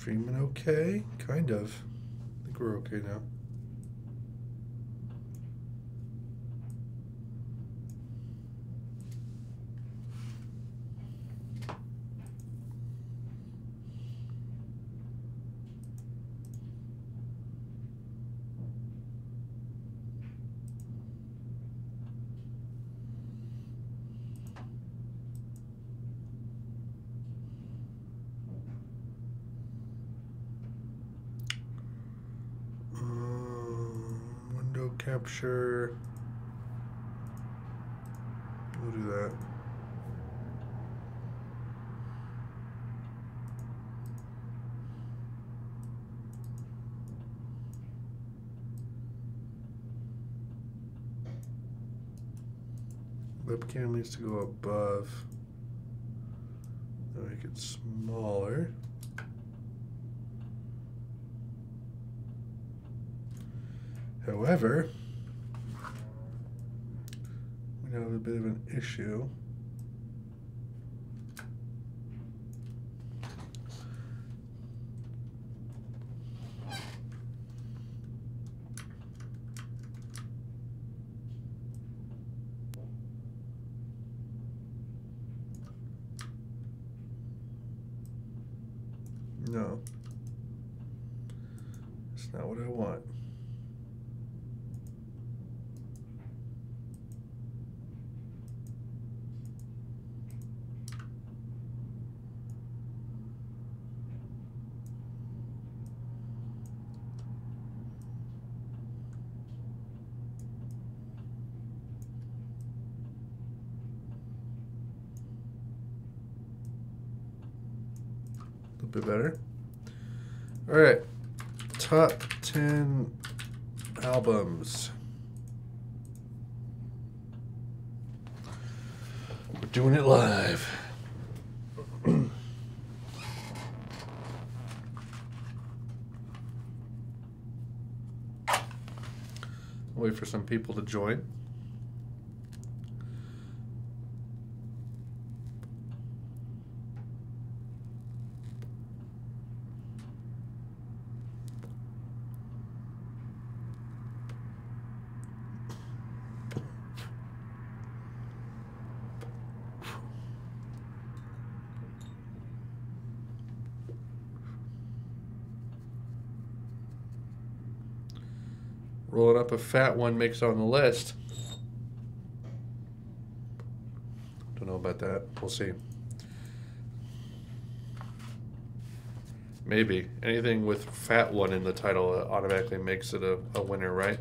Streaming okay? Kind of. I think we're okay now. Window capture. We'll do that. Webcam needs to go above. Make it smaller. However, we have a bit of an issue. No, it's not what I want. A little bit better. All right, top 10 albums. We're doing it live. Wait for some people to join. Rolling up a fat one makes it on the list. Don't know about that. We'll see. Maybe. Anything with fat one in the title automatically makes it a winner, right?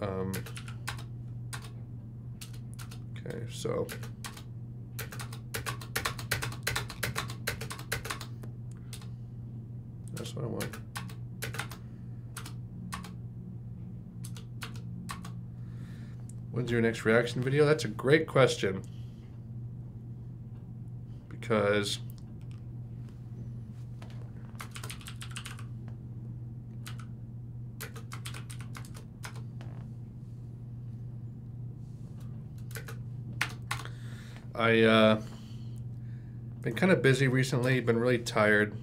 Okay, so... that's what I want. When's your next reaction video? That's a great question. Because I've been kind of busy recently, been really tired.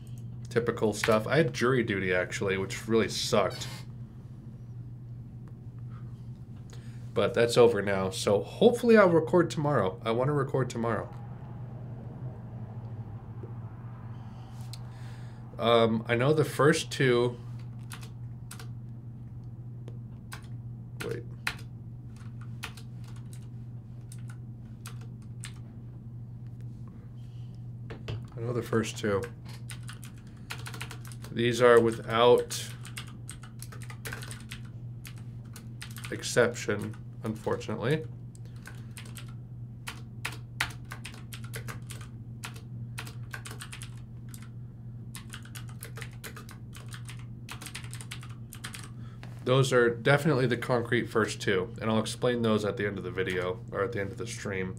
Typical stuff. I had jury duty actually, which really sucked. But that's over now, so hopefully I'll record tomorrow. I want to record tomorrow. I know the first two... wait. I know the first two. These are without exception, unfortunately. Those are definitely the concrete first two, and I'll explain those at the end of the video, or at the end of the stream.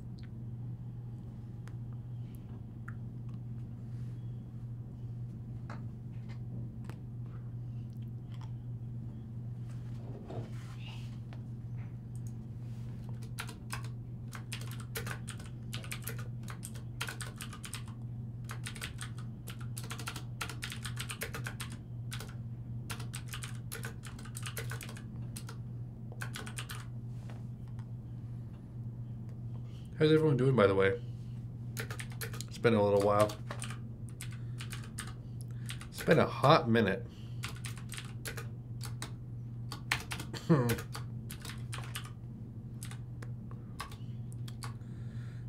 How's everyone doing, by the way? It's been a little while. It's been a hot minute.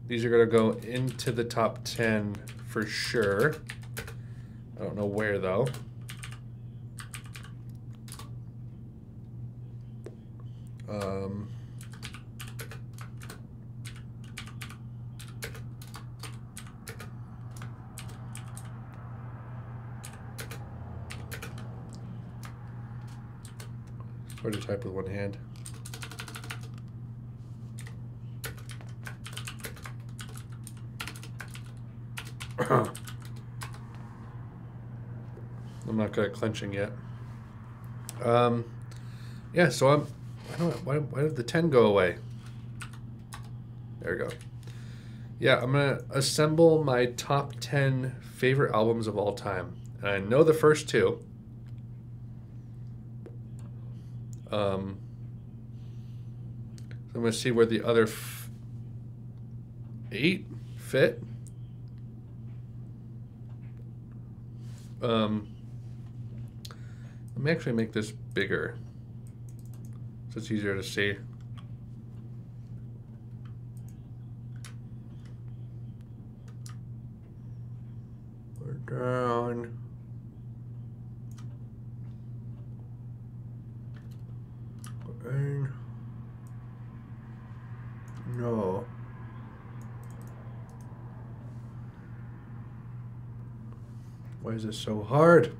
These are going to go into the top 10 for sure. I don't know where, though. Hard to type with one hand. I'm not good at clenching yet. Yeah, so I don't know, why did the 10 go away? There we go. Yeah, I'm gonna assemble my top 10 favorite albums of all time. And I know the first two. So I'm gonna see where the other 8 fit. Let me actually make this bigger so it's easier to see. We're down. And no. Why is this so hard?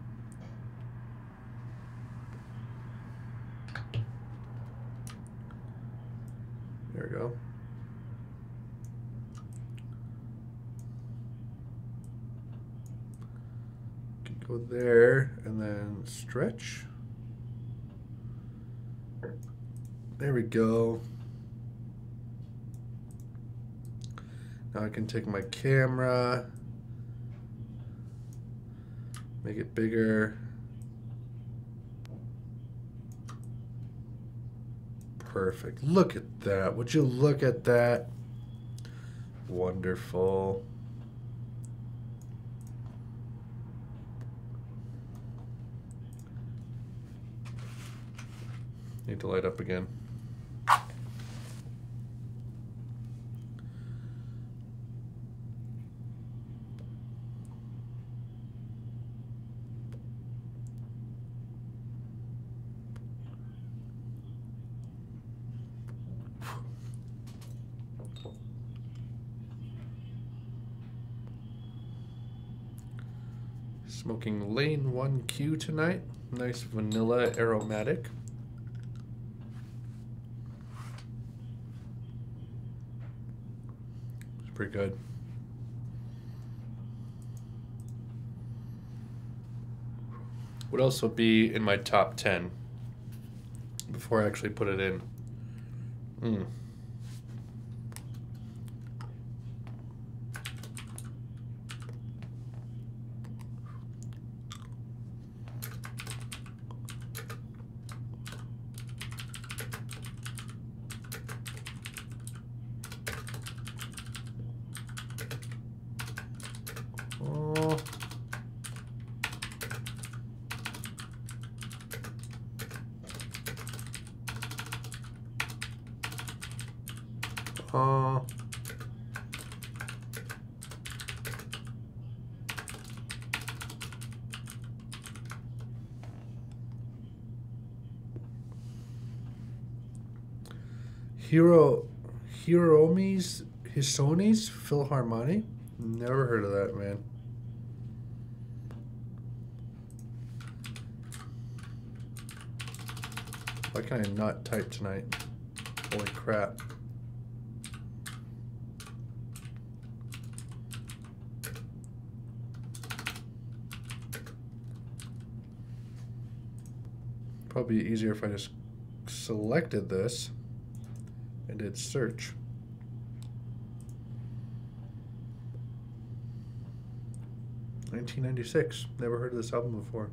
There we go. Can go there and then stretch. There we go. Now I can take my camera, make it bigger. Perfect. Look at that. Would you look at that? Wonderful. Need to light up again. Smoking Lane 1Q tonight. Nice vanilla aromatic. It's pretty good. What else would be in my top 10 before I actually put it in? Hiromi's Hisoni's Philharmonic? Never heard of that, man. Why can I not type tonight? Holy crap. Probably easier if I just selected this and did search. $1996. Never heard of this album before.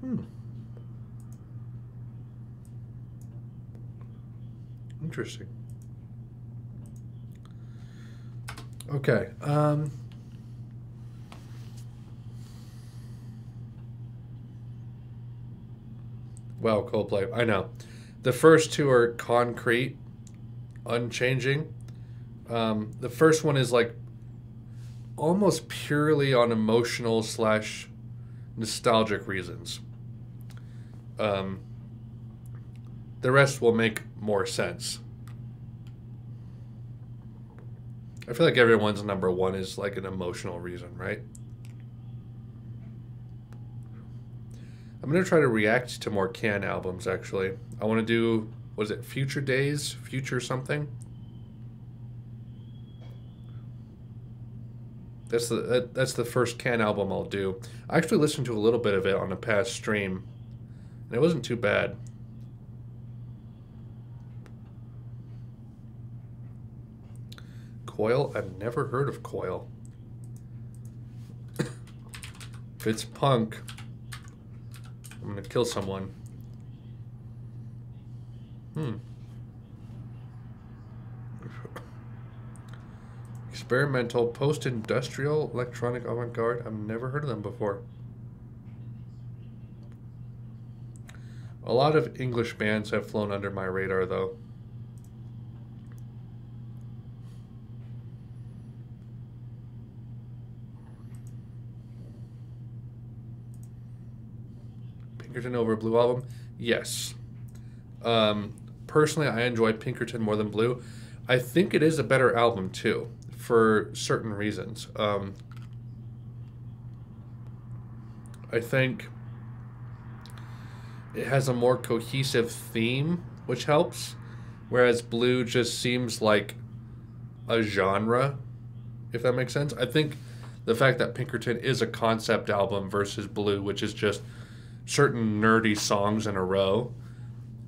Hmm. Interesting. Okay. Wow, Coldplay. I know. The first two are concrete, unchanging. The first one is like almost purely on emotional slash nostalgic reasons. Um, the rest will make more sense. I feel like everyone's number one is like an emotional reason, right? I'm gonna try to react to more Can albums. Actually, I want to do, was it Future Days, Future something? That's the first Can album I'll do. I actually listened to a little bit of it on a past stream, and it wasn't too bad. Coil? I've never heard of Coil. If it's punk, I'm gonna kill someone. Experimental, post-industrial, electronic avant-garde. I've never heard of them before. A lot of English bands have flown under my radar, though. Pinkerton over Blue album? Yes. Personally, I enjoy Pinkerton more than Blue. I think it is a better album, too, for certain reasons. I think it has a more cohesive theme, which helps, whereas Blue just seems like a genre, if that makes sense. I think the fact that Pinkerton is a concept album versus Blue, which is just certain nerdy songs in a row,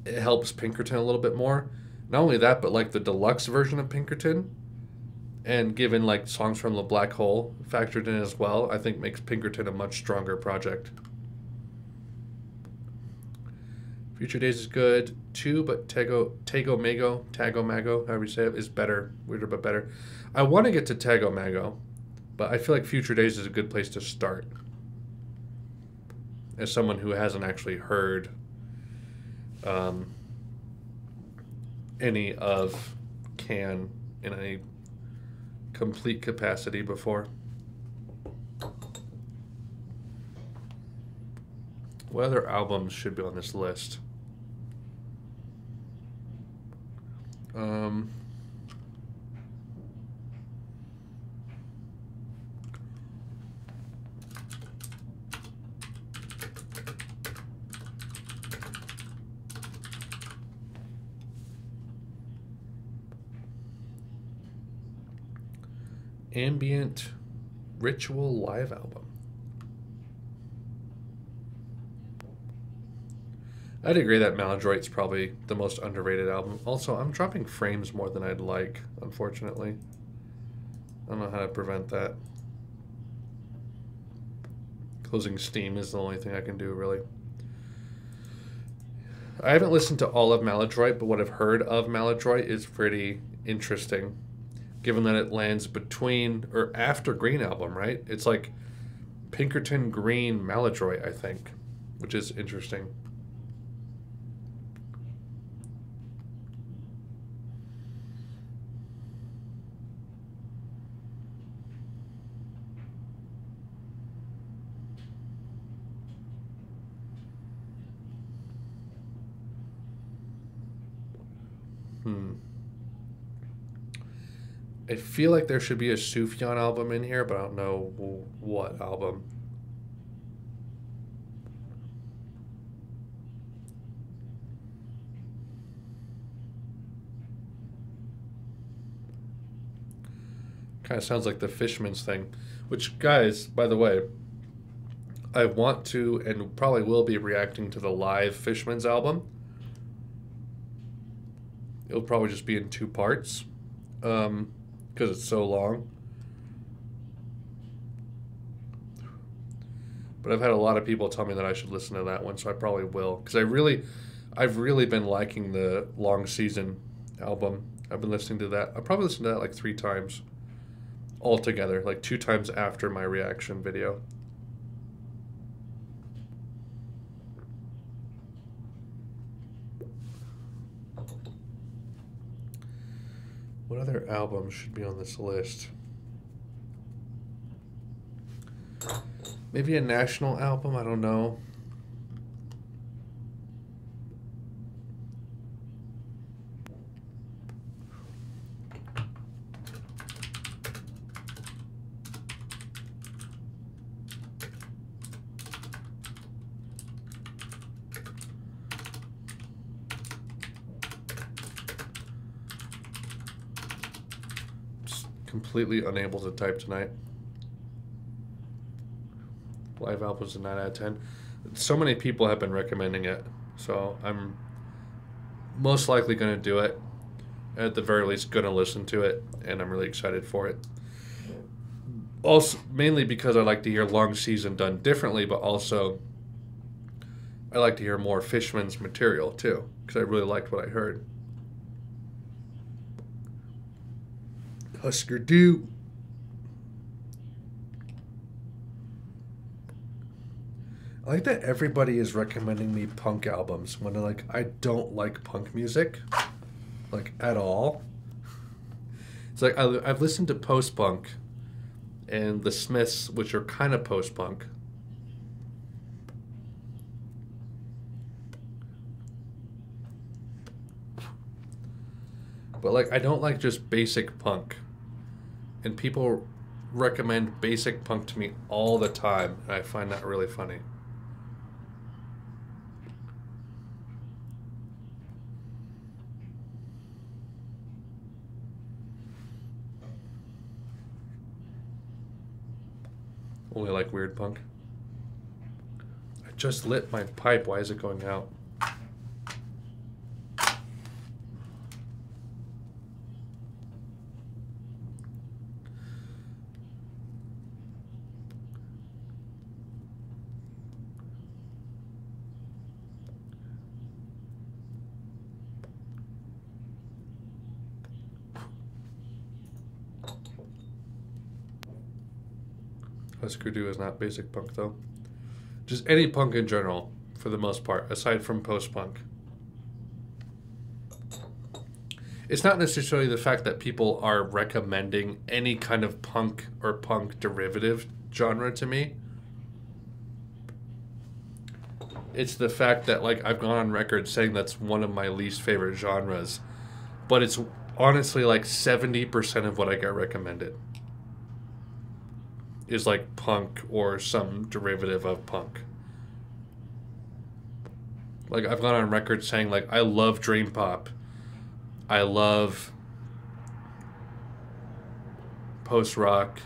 it helps Pinkerton a little bit more. Not only that, but like the deluxe version of Pinkerton, and given like songs from the Black Hole factored in as well, I think makes Pinkerton a much stronger project. Future Days is good too, but Tago Mago, however you say it, is better. Weirder but better. I want to get to Tago Mago, but I feel like Future Days is a good place to start. As someone who hasn't actually heard any of Can in a complete capacity before. What other albums should be on this list? Ambient Ritual live album. I'd agree that Maladroit's probably the most underrated album. Also, I'm dropping frames more than I'd like, unfortunately. I don't know how to prevent that. Closing Steam is the only thing I can do, really. I haven't listened to all of Maladroit, but what I've heard of Maladroit is pretty interesting, given that it lands between or after Green album, right? It's like Pinkerton, Green, Maladroit, I think, which is interesting. I feel like there should be a Sufjan album in here, but I don't know what album. Kind of sounds like the Fishman's thing. Which, guys, by the way, I want to and probably will be reacting to the live Fishman's album. It'll probably just be in 2 parts. Because it's so long. But I've had a lot of people tell me that I should listen to that one, so I probably will. Because I've really been liking the Long Season album. I've been listening to that. I probably listened to that like 3 times altogether, like 2 times after my reaction video. What other albums should be on this list? Maybe a national album, I don't know. Completely unable to type tonight. Live albums a 9 out of 10. So many people have been recommending it, so I'm most likely going to do it. At the very least, going to listen to it, and I'm really excited for it. Also, mainly because I like to hear Long Season done differently, but also I like to hear more Fishman's material too, because I really liked what I heard. Husker Du. I like that everybody is recommending me punk albums when I don't like punk music, like at all. It's like I've listened to post-punk and the Smiths, which are kind of post-punk. But like I don't like just basic punk. And people recommend basic punk to me all the time, and I find that really funny. Only like weird punk. I just lit my pipe. Why is it going out? Husker Du is not basic punk, though. Just any punk in general, for the most part, aside from post-punk. It's not necessarily the fact that people are recommending any kind of punk or punk derivative genre to me. It's the fact that, like, I've gone on record saying that's one of my least favorite genres. But it's honestly like 70% of what I get recommended is like punk or some derivative of punk. Like I've gone on record saying like I love dream pop. I love post rock.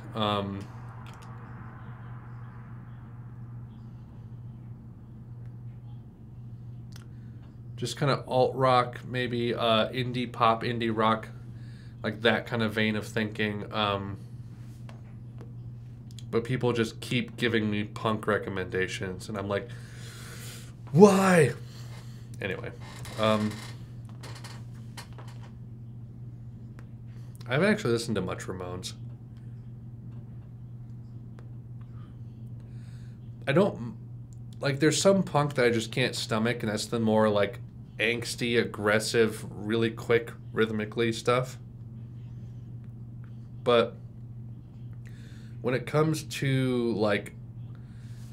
Just kind of alt rock, maybe indie pop, indie rock, like that kind of vein of thinking. But people just keep giving me punk recommendations, and I'm like, why? Anyway, I haven't actually listened to much Ramones. I don't, like, there's some punk that I just can't stomach, and that's the more, like, angsty, aggressive, really quick, rhythmically stuff. But when it comes to, like,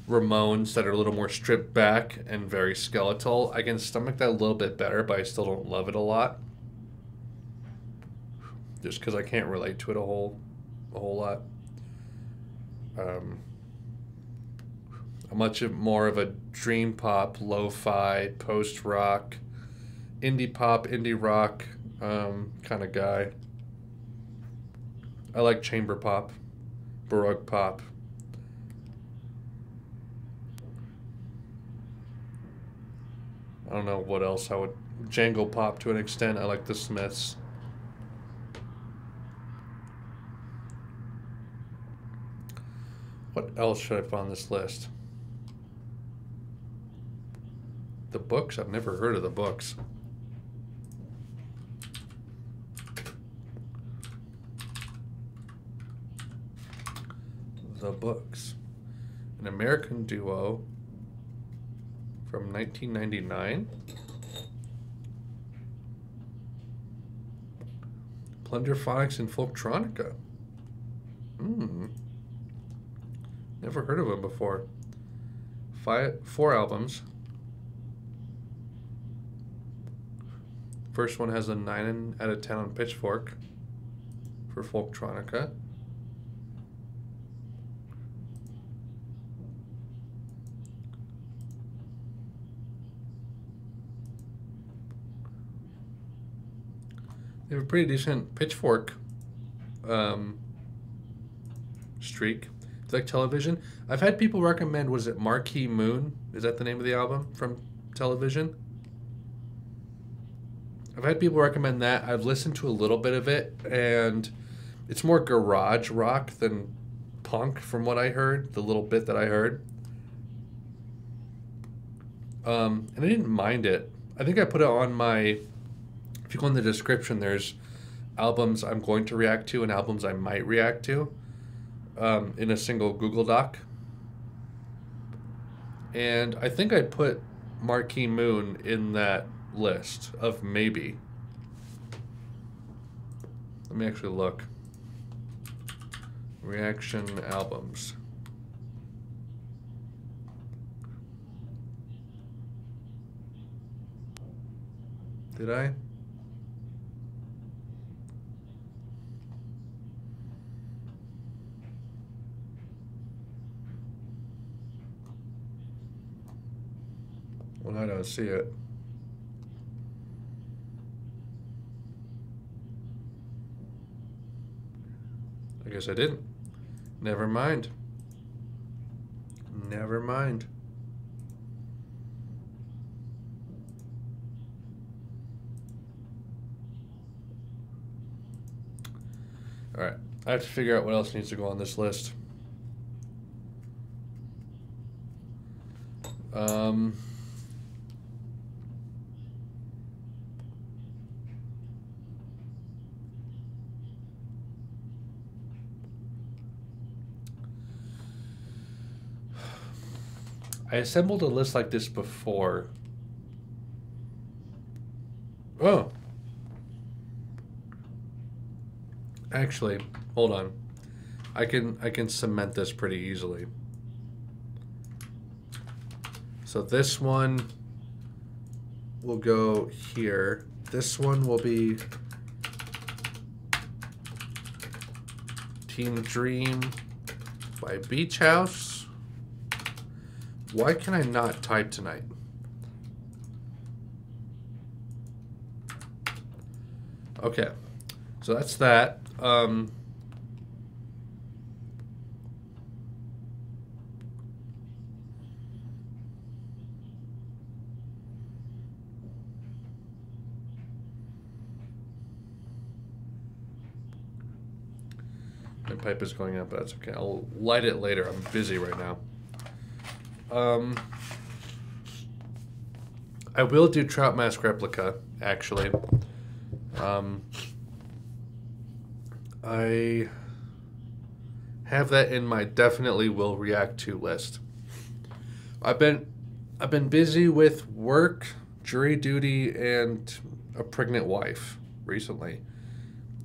Ramones that are a little more stripped back and very skeletal, I can stomach that a little bit better, but I still don't love it a lot. Just because I can't relate to it a whole lot. I'm much more of a dream pop, lo-fi, post-rock, indie pop, indie rock kind of guy. I like chamber pop, baroque pop. I don't know what else I would... Jangle pop to an extent. I like the Smiths. What else should I put on this list? The Books? I've never heard of The Books. The Books. An American duo from 1999. Plunderphonics and Folktronica. Never heard of them before. 4 albums. First one has a 9 out of 10 on Pitchfork for Folktronica. They have a pretty decent Pitchfork streak. It's like Television. I've had people recommend, was it Marquee Moon? Is that the name of the album from Television? I've had people recommend that. I've listened to a little bit of it, and it's more garage rock than punk from what I heard, the little bit that I heard. And I didn't mind it. I think I put it on my... If you go in the description, there's albums I'm going to react to and albums I might react to in a single Google Doc. And I think I put Marquee Moon in that list of maybe. Let me actually look. Reaction albums. Did I? Well, I don't see it. I guess I didn't. Never mind. Never mind. All right. I have to figure out what else needs to go on this list. I assembled a list like this before. Oh. Actually, hold on. I can cement this pretty easily. So this one will go here. This one will be Teen Dream by Beach House. Why can I not type tonight? Okay, so that's that. My pipe is going out, but that's okay. I'll light it later. I'm busy right now. I will do Trout Mask Replica, actually. I have that in my definitely will react to list. I've been busy with work, jury duty, and a pregnant wife recently.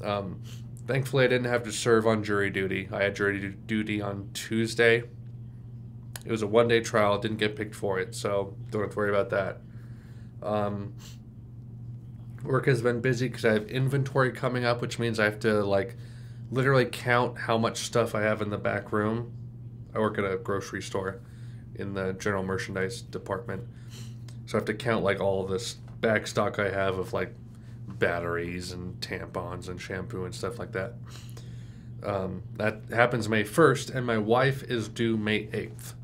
Thankfully, I didn't have to serve on jury duty. I had jury duty on Tuesday. It was a one-day trial. Didn't get picked for it, so don't have to worry about that. Work has been busy because I have inventory coming up, which means I have to like literally count how much stuff I have in the back room. I work at a grocery store in the general merchandise department, so I have to count like all of this back stock I have of like batteries and tampons and shampoo and stuff like that. That happens May 1st, and my wife is due May 8th.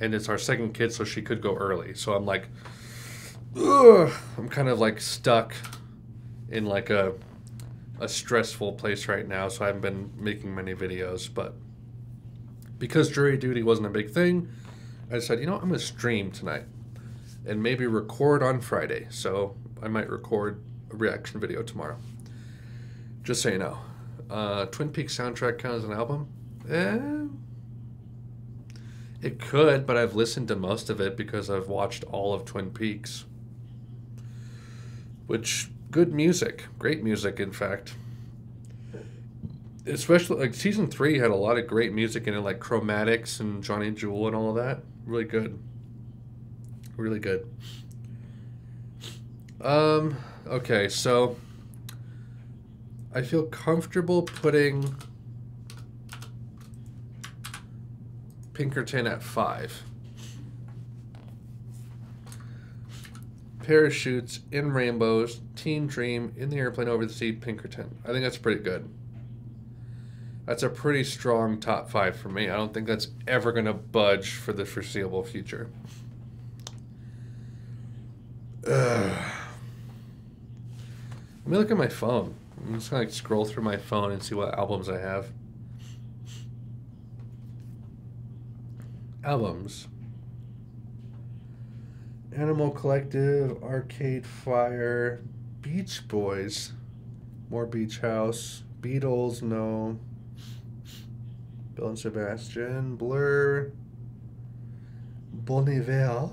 And it's our second kid, so she could go early. So I'm like, ugh, I'm kind of like stuck in like a stressful place right now. So I haven't been making many videos. But because jury duty wasn't a big thing, I decided, you know, I'm going to stream tonight. and maybe record on Friday. So I might record a reaction video tomorrow. Just so you know. Twin Peaks soundtrack count as an album? It could, but I've listened to most of it because I've watched all of Twin Peaks. Which, good music. Great music, in fact. Especially, like, season 3 had a lot of great music in it, like Chromatics and Johnny Jewel and all of that. Really good. Really good. Okay, so I feel comfortable putting Pinkerton at 5. Parachutes, In Rainbows, Teen Dream, In the Airplane Over the Sea, Pinkerton. I think that's pretty good. That's a pretty strong top 5 for me. I don't think that's ever going to budge for the foreseeable future. Let me look at my phone. I'm just going to scroll through my phone and see what albums I have. Albums. Animal Collective, Arcade Fire, Beach Boys, more Beach House, Beatles, no. Bill and Sebastian, Blur, Bon Iver,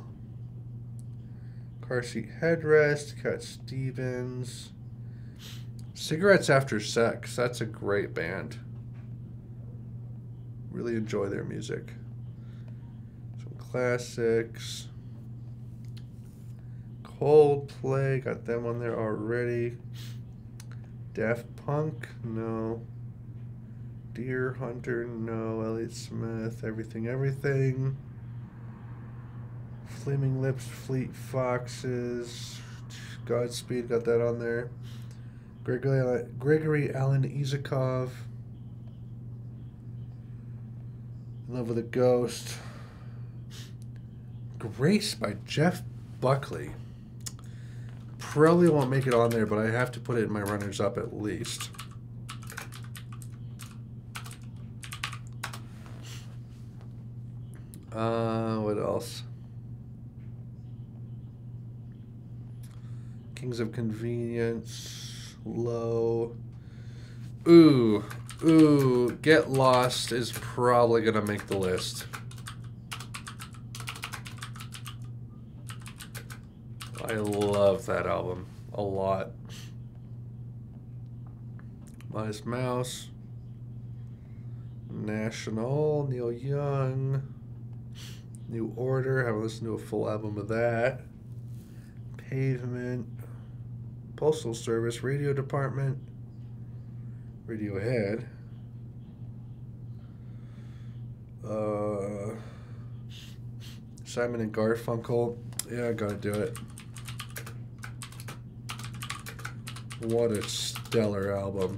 Car Seat Headrest, Cat Stevens, Cigarettes After Sex. That's a great band. Really enjoy their music. Some classics. Coldplay, got them on there already. Daft Punk, no. Deer Hunter, no. Elliott Smith, Everything. Flaming Lips, Fleet Foxes, Godspeed, got that on there. Gregory Alan Isakov, In Love with a Ghost. Grace by Jeff Buckley. Probably won't make it on there, but I have to put it in my runners-up at least. What else? Kings of Convenience, Low. Ooh, Get Lost is probably gonna make the list. I love that album a lot. Modest Mouse, National, Neil Young, New Order. Haven't listened to a full album of that. Pavement, Postal Service, Radio Department, Radiohead. Simon and Garfunkel. Yeah, I gotta do it. What a stellar album.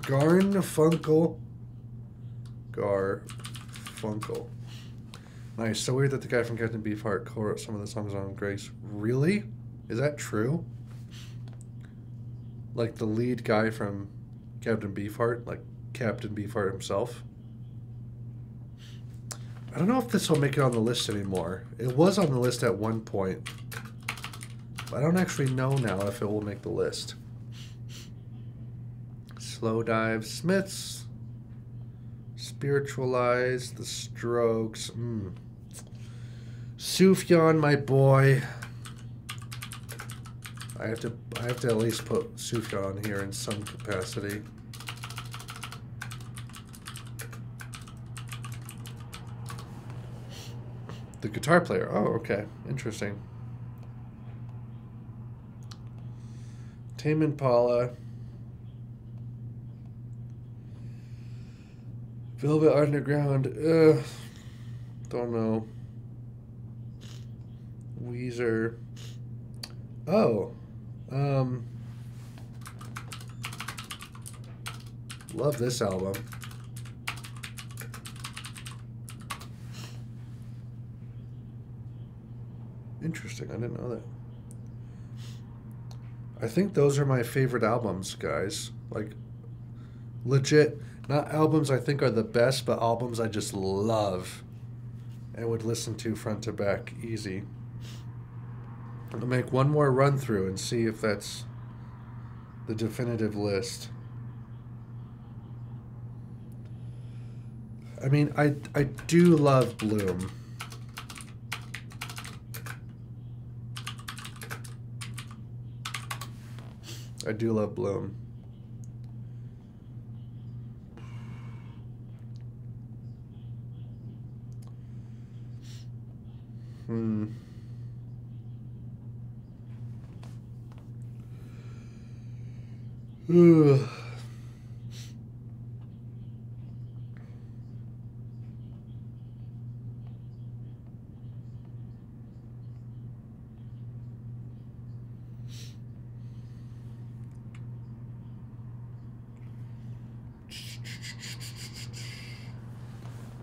Garfunkel. Nice. So weird that the guy from Captain Beefheart co-wrote some of the songs on Grace. Really? Is that true? Like the lead guy from Captain Beefheart? Like Captain Beefheart himself? I don't know if this will make it on the list anymore. It was on the list at one point. But I don't actually know now if it will make the list. Slow Dive, Smiths, Spiritualize, The Strokes. Sufjan, my boy. I have to at least put Sufjan on here in some capacity. The guitar player. Oh, okay. Interesting. Tame Impala. Velvet Underground. Don't know. Weezer. Oh. Love this album. Interesting. I didn't know that. I think those are my favorite albums, guys. Like, Legit, not albums I think are the best, but albums I just love and would listen to front to back easy. I'll make one more run through and see if that's the definitive list. I mean, I do love Bloom. I do love Bloom. Ugh.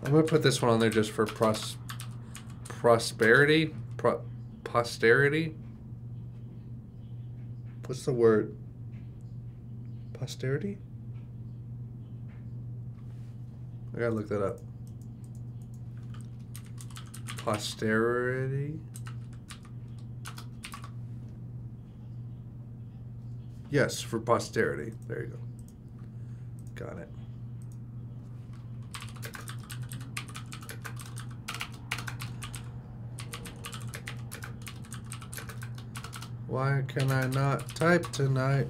I'm gonna put this one on there just for prosperity, posterity. What's the word? Posterity? I gotta look that up. Posterity? Yes, for posterity. There you go. Got it. Why can I not type tonight?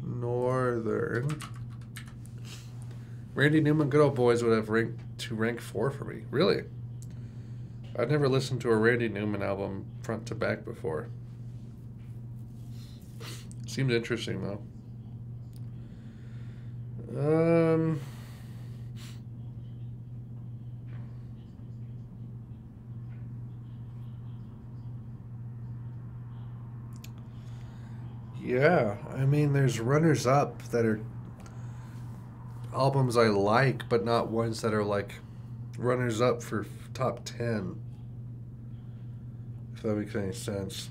Northern. Randy Newman, Good Old Boys would have ranked to rank 4 for me. Really? I'd never listened to a Randy Newman album front to back before. Seems interesting though. Yeah, I mean, there's runners up that are albums I like, but not ones that are like runners up for top 10. If that makes any sense.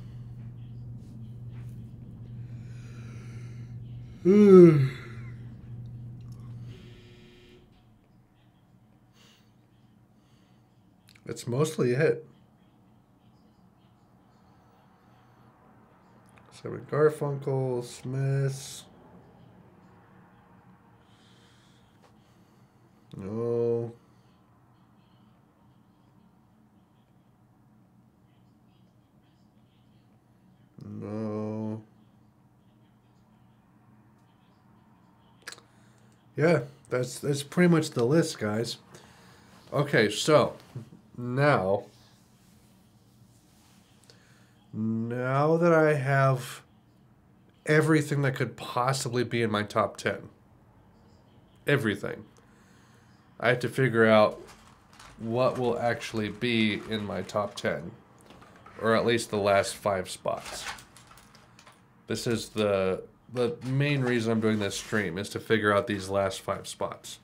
That's mostly it. Simon Garfunkel, Smiths. No. No. Yeah, that's pretty much the list, guys. Okay, so now that I have everything that could possibly be in my top 10, everything, I have to figure out what will actually be in my top 10, or at least the last 5 spots. This is the main reason I'm doing this stream, is to figure out these last 5 spots.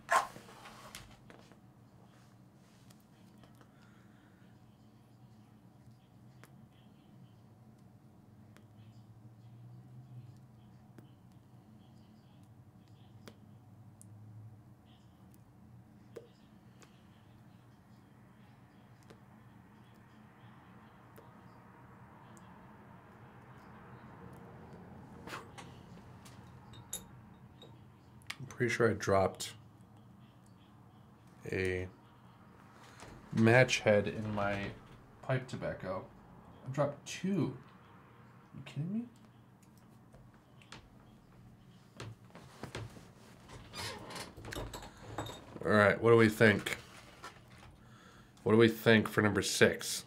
Pretty sure I dropped a match head in my pipe tobacco. I dropped 2. Are you kidding me? All right, what do we think? What do we think for number 6?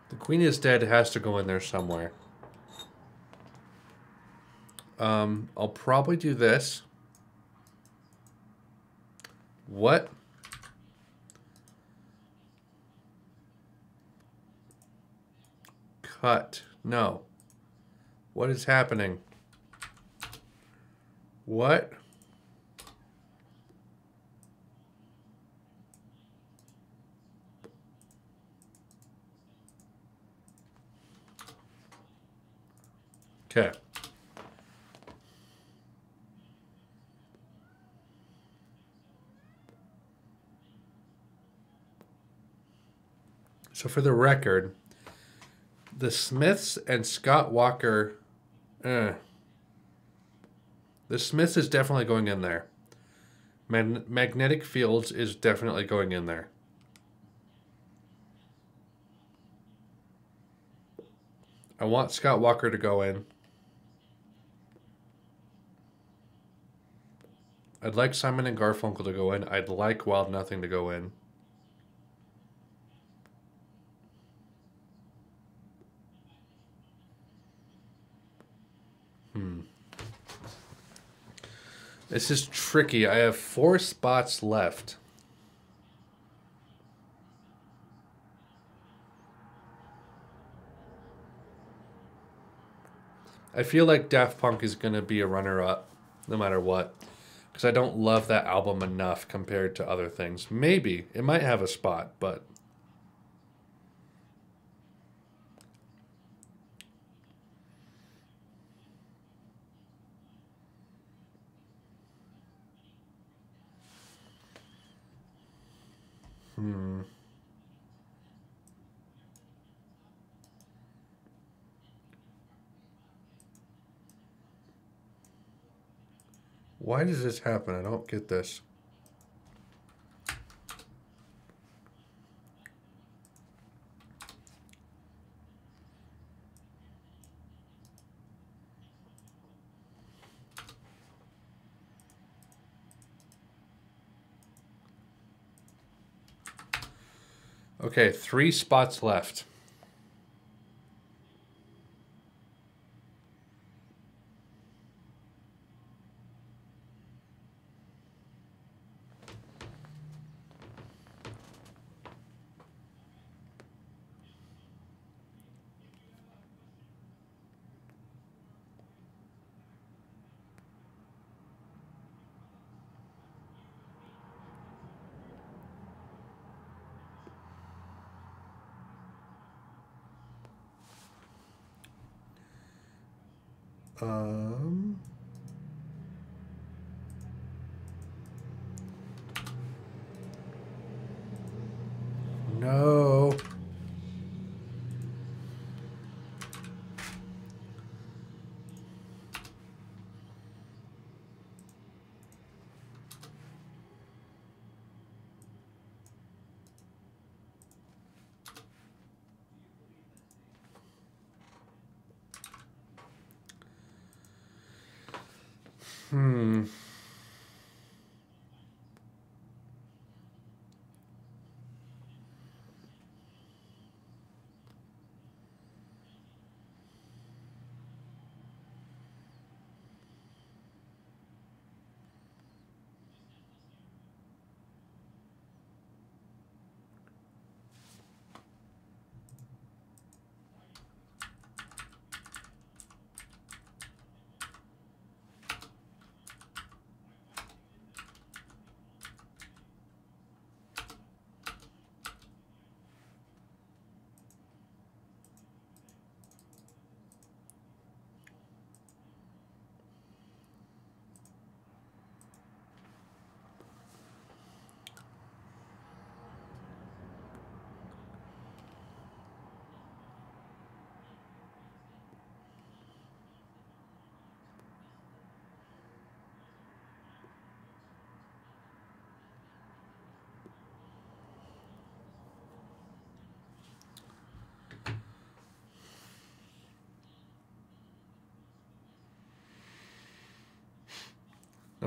The Queen is Dead has to go in there somewhere. I'll probably do this. What? Cut. No. What is happening? What? Okay. So for the record, the Smiths and Scott Walker, the Smiths is definitely going in there. Magnetic Fields is definitely going in there. I want Scott Walker to go in. I'd like Simon and Garfunkel to go in. I'd like Wild Nothing to go in. This is tricky. I have 4 spots left. I feel like Daft Punk is going to be a runner-up no matter what. Because I don't love that album enough compared to other things. Maybe. It might have a spot, but... Why does this happen? I don't get this. Okay, 3 spots left. No.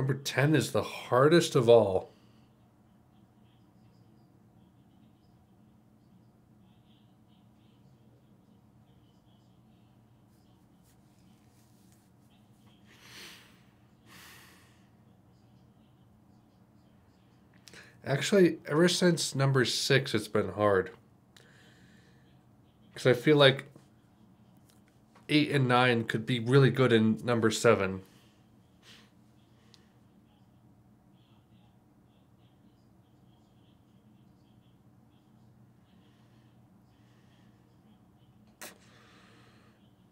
Number 10 is the hardest of all. Actually, ever since number 6, it's been hard. Because I feel like 8 and 9 could be really good in number 7.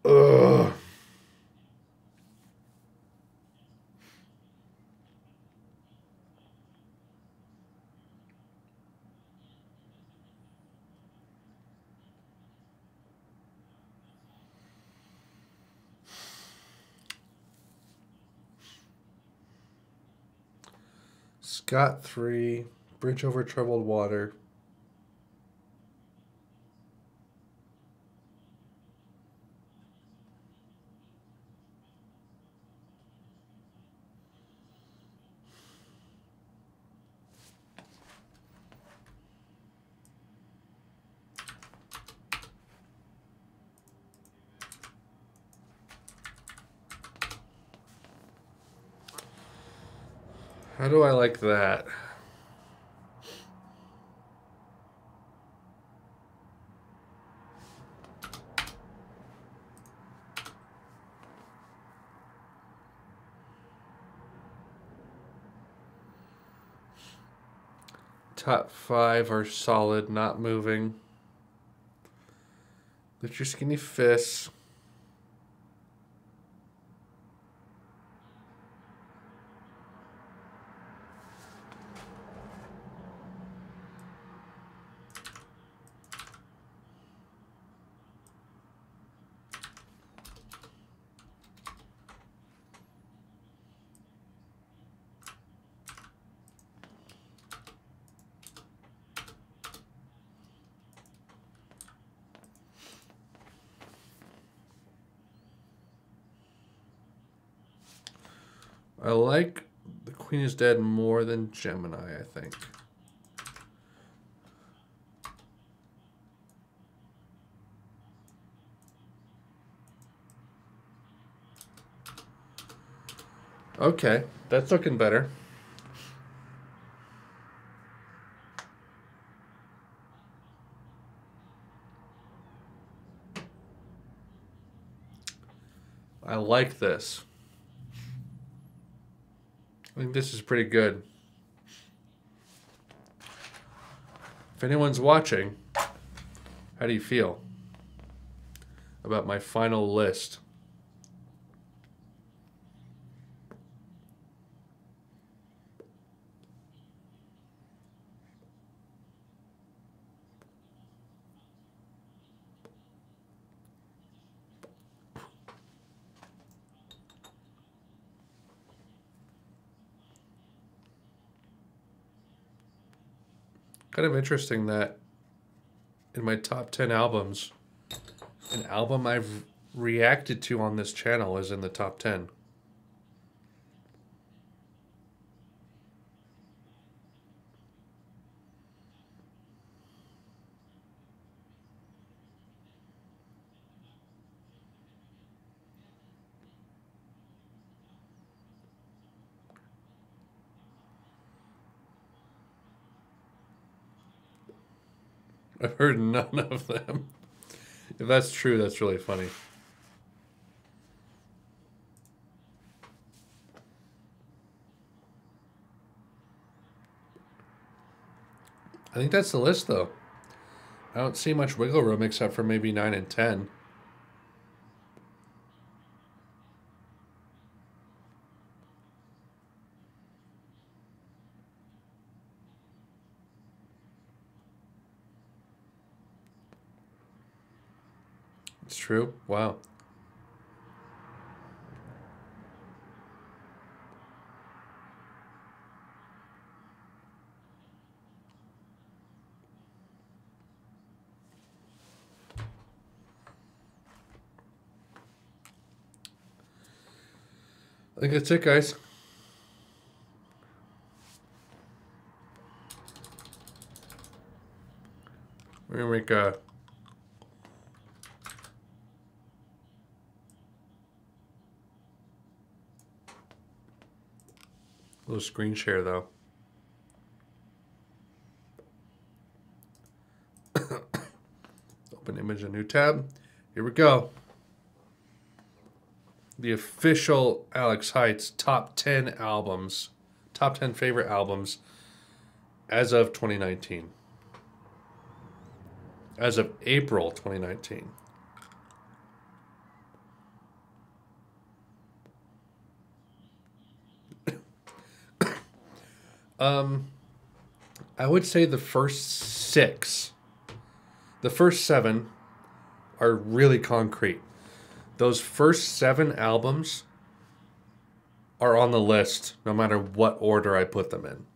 Ugh. Scott 3, Bridge Over Troubled Water. How do I like that? Top 5 are solid, not moving. Lift your skinny fists. I like The Queen is Dead more than Gemini, I think. Okay, that's looking better. I like this. I think this is pretty good. If anyone's watching, how do you feel about my final list? Kind of interesting that in my top 10 albums, an album I've reacted to on this channel is in the top 10. I've heard none of them. If that's true, that's really funny. I think that's the list, though. I don't see much wiggle room except for maybe 9 and 10. It's true. Wow. I think that's it, guys. We're gonna make a little screen share though. Open image, a new tab. Here we go. The official Alex Heights top 10 albums, top 10 favorite albums as of 2019. As of April 2019. I would say the first 6. The first 7 are really concrete. Those first 7 albums are on the list no matter what order I put them in.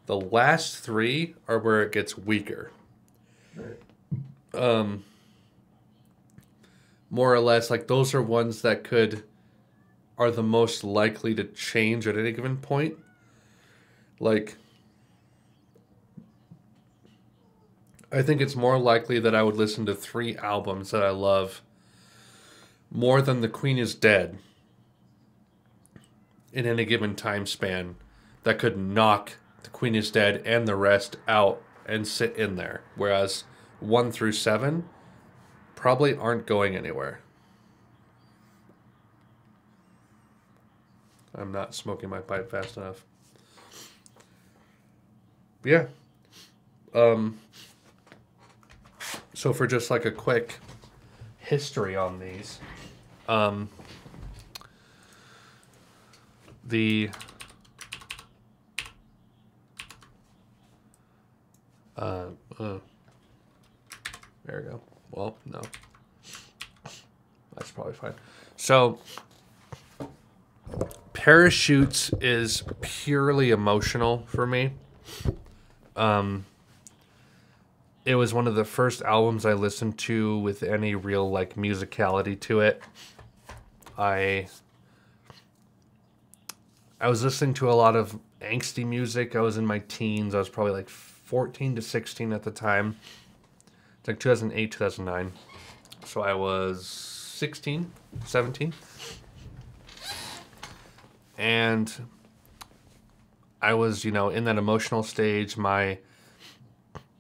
The last 3 are where it gets weaker. More or less, like those are ones that are the most likely to change at any given point. Like, I think it's more likely that I would listen to 3 albums that I love more than The Queen is Dead in any given time span that could knock The Queen is Dead and the rest out and sit in there. Whereas 1 through 7 probably aren't going anywhere. I'm not smoking my pipe fast enough. Yeah. So for just like a quick history on these, there we go. Well, no. That's probably fine. So, Parachutes is purely emotional for me. It was one of the first albums I listened to with any real like musicality to it. I was listening to a lot of angsty music. I was in my teens. I was probably like 14 to 16 at the time. It's like 2008, 2009. So I was 16, 17. And I was, in that emotional stage. My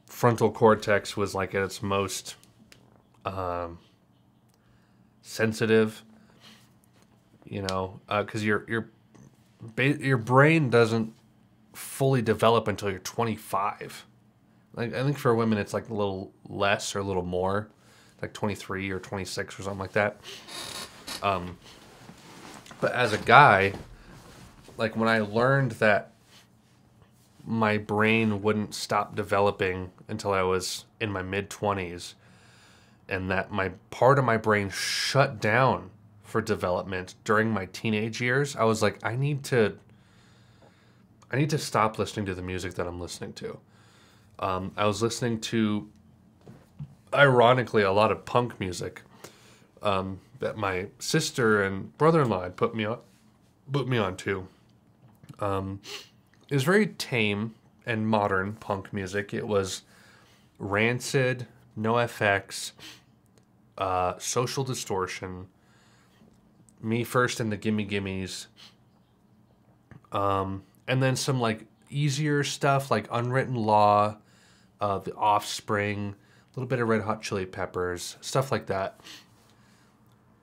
frontal cortex was like at its most sensitive, because your brain doesn't fully develop until you're 25. Like, I think for women it's like a little less or a little more, like 23 or 26 or something like that. But as a guy, like when I learned that my brain wouldn't stop developing until I was in my mid-20s, and that my part of my brain shut down for development during my teenage years, I was like, I need to stop listening to the music that I'm listening to. I was listening to, ironically, a lot of punk music that my sister and brother-in-law had put me on to. It was very tame and modern punk music. It was Rancid, NoFX, Social Distortion, Me First and the Gimme Gimmes, and then some like easier stuff like Unwritten Law, The Offspring, a little bit of Red Hot Chili Peppers, stuff like that.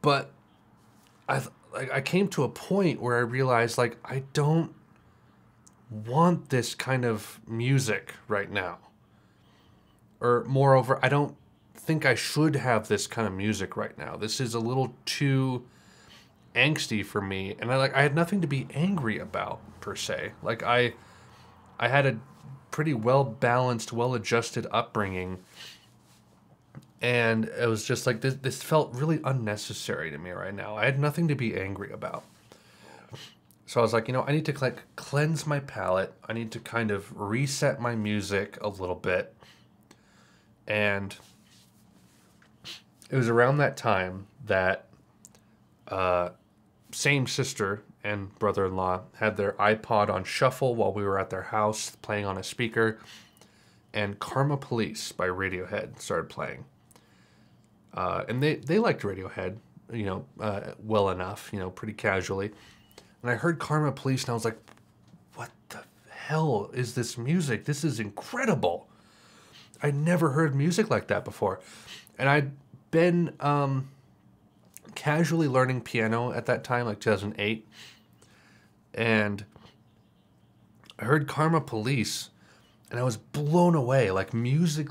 But I came to a point where I realized like I don't want this kind of music right now. Or moreover, I don't think I should have this kind of music right now. This is a little too angsty for me, and I had nothing to be angry about per se. Like I had a pretty well balanced, well adjusted upbringing, and it was just like this felt really unnecessary to me right now. I had nothing to be angry about. So I was like, I need to cleanse my palate. I need to kind of reset my music a little bit. And it was around that time that same sister and brother-in-law had their iPod on shuffle while we were at their house playing on a speaker. and Karma Police by Radiohead started playing. And they liked Radiohead, well enough, pretty casually. And I heard Karma Police, and I was like, what the hell is this music? This is incredible. I'd never heard music like that before. And I'd been casually learning piano at that time, like 2008. And I heard Karma Police, and I was blown away. Like music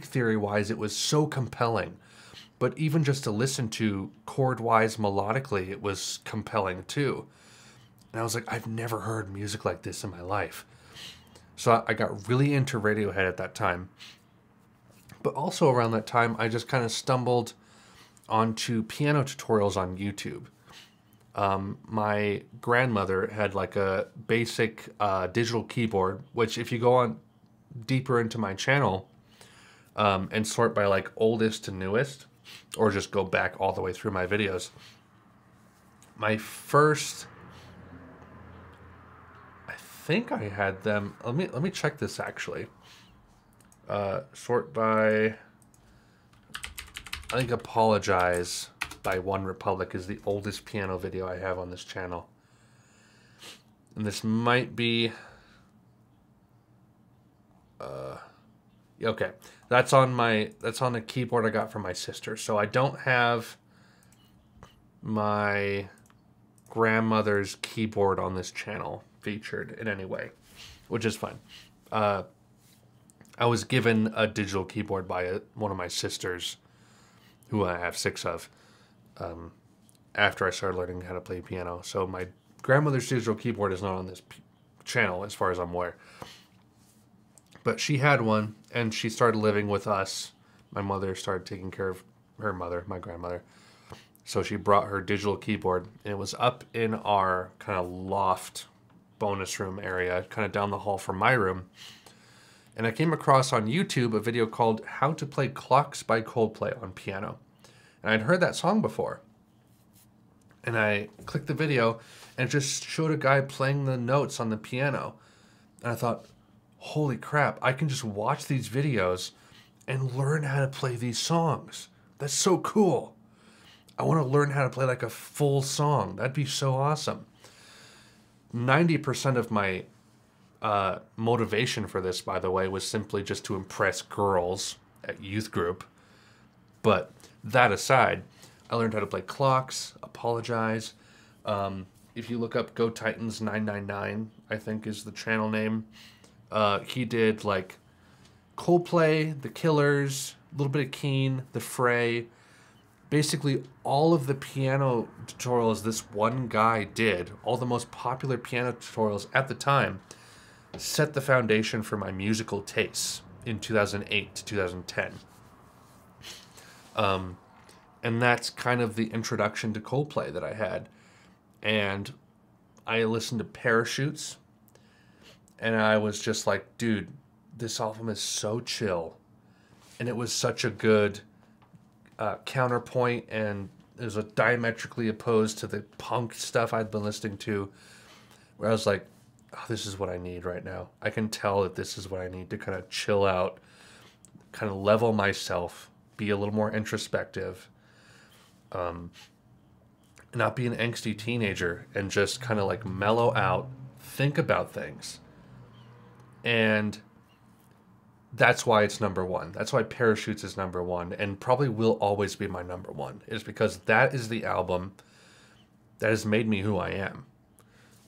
theory-wise, it was so compelling. But even just to listen to chord-wise, melodically, it was compelling too. And I was like, I've never heard music like this in my life. So I got really into Radiohead at that time. But also around that time, I just kind of stumbled onto piano tutorials on YouTube. My grandmother had like a basic digital keyboard, which if you go on deeper into my channel and sort by like oldest to newest, or just go back all the way through my videos, my first, I think I had them, let me check this actually. Sort by, I think Apologize by One Republic is the oldest piano video I have on this channel. And this might be, okay, that's on the keyboard I got from my sister. So I don't have my grandmother's keyboard on this channel featured in any way, which is fine. I was given a digital keyboard by one of my sisters, who I have 6 of, after I started learning how to play piano. So my grandmother's digital keyboard is not on this channel, as far as I'm aware. But she had one, and she started living with us. My mother started taking care of her mother, my grandmother. So she brought her digital keyboard, and it was up in our kind of loft bonus room area, kind of down the hall from my room. And I came across on YouTube a video called How to Play Clocks by Coldplay on Piano. And I'd heard that song before. And I clicked the video, and it just showed a guy playing the notes on the piano. And I thought, holy crap, I can just watch these videos and learn how to play these songs. That's so cool. I want to learn how to play like a full song. That'd be so awesome. 90% of my motivation for this, by the way, was simply just to impress girls at youth group. But that aside, I learned how to play clocks, Apologize. If you look up Go Titans 999, I think is the channel name. He did like Coldplay, The Killers, a little bit of Keen, The Fray. Basically all of the piano tutorials this one guy did, all the most popular piano tutorials at the time, set the foundation for my musical tastes in 2008 to 2010. And that's kind of the introduction to Coldplay that I had. And I listened to Parachutes, and I was just like, dude, this album is so chill. And it was such a good counterpoint, and it was diametrically opposed to the punk stuff I'd been listening to, where I was like, oh, this is what I need right now. I can tell that this is what I need to kind of chill out, kind of level myself, be a little more introspective, not be an angsty teenager, and just kind of like mellow out, think about things. And that's why it's number one. That's why Parachutes is number one, and probably will always be my number one, is because that is the album that has made me who I am.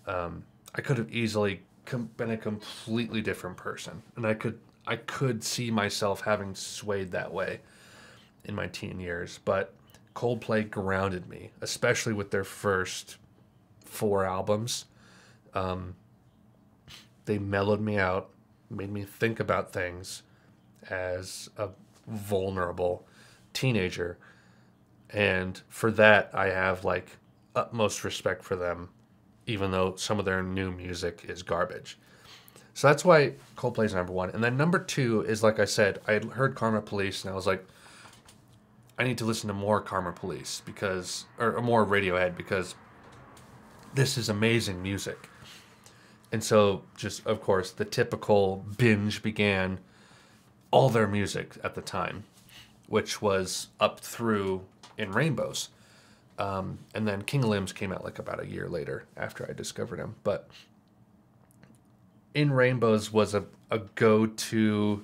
I could have easily been a completely different person, and I could see myself having swayed that way in my teen years, but Coldplay grounded me, especially with their first 4 albums. They mellowed me out, made me think about things as a vulnerable teenager. And for that, I have like utmost respect for them, even though some of their new music is garbage. So that's why Coldplay's number one. And then number 2 is, like I said, I had heard Karma Police, and I was like, I need to listen to more Karma Police or more Radiohead, because this is amazing music. And so just, of course, the typical binge began. all their music at the time, which was up through In Rainbows. And then King of Limbs came out like about a year later after I discovered him. But In Rainbows was a go-to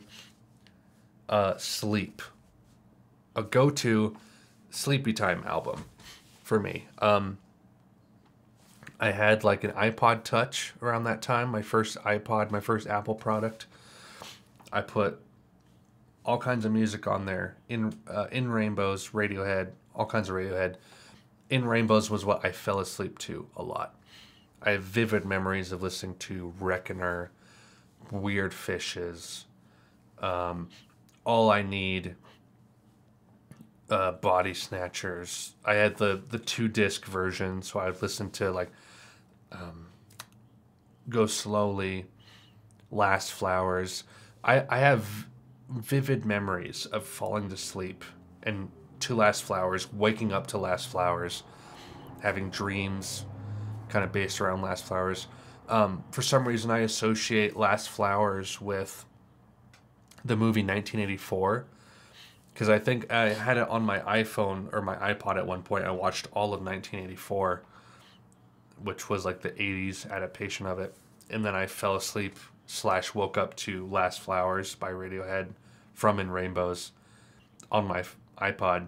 sleep. A go-to sleepy time album for me. I had like an iPod Touch around that time, my first iPod, my first Apple product. I put all kinds of music on there. In Rainbows, Radiohead, all kinds of Radiohead. In Rainbows was what I fell asleep to a lot. I have vivid memories of listening to Reckoner, Weird Fishes, All I Need, Body Snatchers. I had the 2-disc version, so I'd listen to like Go Slowly, Last Flowers. I have vivid memories of falling to sleep and to Last Flowers, waking up to Last Flowers, having dreams kind of based around Last Flowers. For some reason, I associate Last Flowers with the movie 1984, because I think I had it on my iPhone or my iPod at one point. I watched all of 1984, which was like the 80s adaptation of it. And then I fell asleep / woke up to Last Flowers by Radiohead from In Rainbows on my iPod.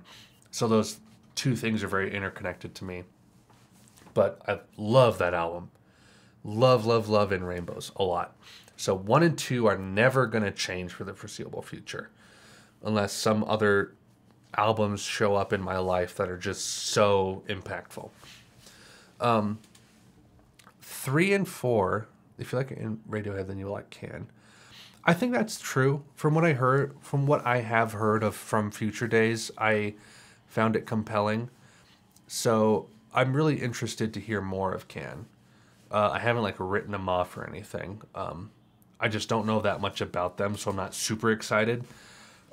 So those two things are very interconnected to me. But I love that album. Love, love, love In Rainbows a lot. So 1 and 2 are never going to change for the foreseeable future, unless some other albums show up in my life that are just so impactful. 3 and 4, if you like In Radiohead, then you like Can. I think that's true. From what I have heard of from Future Days, I found it compelling. So I'm really interested to hear more of Can. I haven't like written them off or anything. I just don't know that much about them, so I'm not super excited.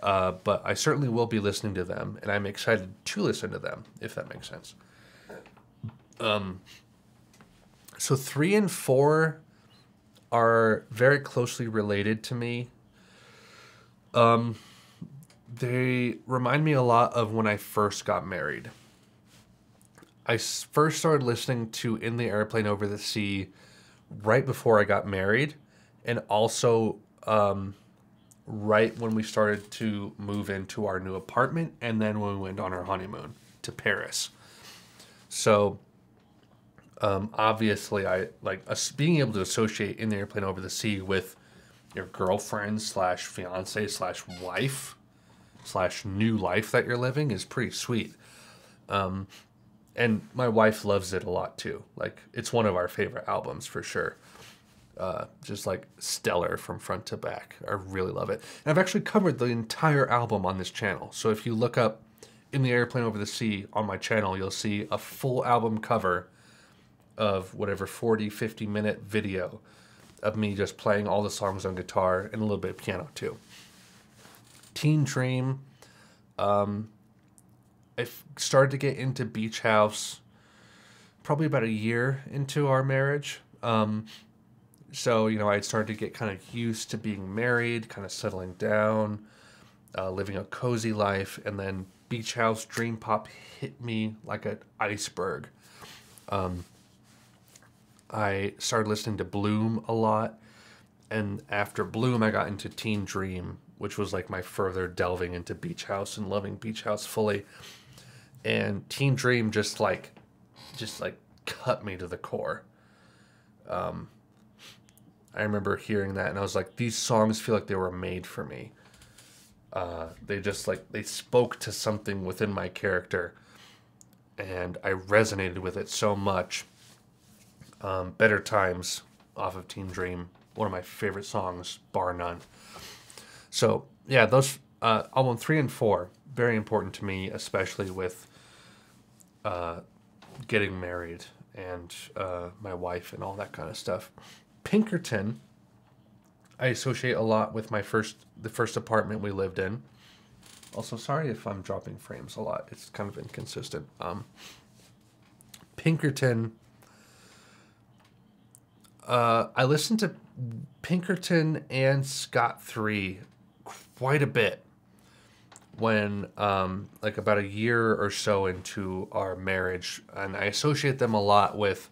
But I certainly will be listening to them, and I'm excited to listen to them, if that makes sense. So 3 and 4 are very closely related to me. They remind me a lot of when I first got married. I first started listening to In the Airplane Over the Sea right before I got married, and also right when we started to move into our new apartment, and then when we went on our honeymoon to Paris. So obviously I like being able to associate In the Airplane Over the Sea with your girlfriend / fiance / wife / new life that you're living is pretty sweet. And my wife loves it a lot too. Like, it's one of our favorite albums for sure. Just like stellar from front to back. I really love it. And I've actually covered the entire album on this channel. So if you look up In the Airplane Over the Sea on my channel, you'll see a full album cover of whatever 40, 50-minute video of me just playing all the songs on guitar and a little bit of piano too. Teen Dream. I started to get into Beach House probably about a year into our marriage. So, you know, I started to get kind of used to being married, kind of settling down, living a cozy life. And then Beach House Dream Pop hit me like an iceberg. I started listening to Bloom a lot. And after Bloom, I got into Teen Dream, which was like my further delving into Beach House and loving Beach House fully. And Teen Dream just like cut me to the core. I remember hearing that and I was like, these songs feel like they were made for me. They just like, they spoke to something within my character and I resonated with it so much. Better Times off of Teen Dream, one of my favorite songs, bar none. So yeah, those album 3 and 4, very important to me, especially with getting married and my wife and all that kind of stuff. Pinkerton, I associate a lot with the first apartment we lived in. Also, sorry if I'm dropping frames a lot. It's kind of inconsistent. Pinkerton, I listened to Pinkerton and Scott 3 quite a bit when like about a year or so into our marriage, and I associate them a lot with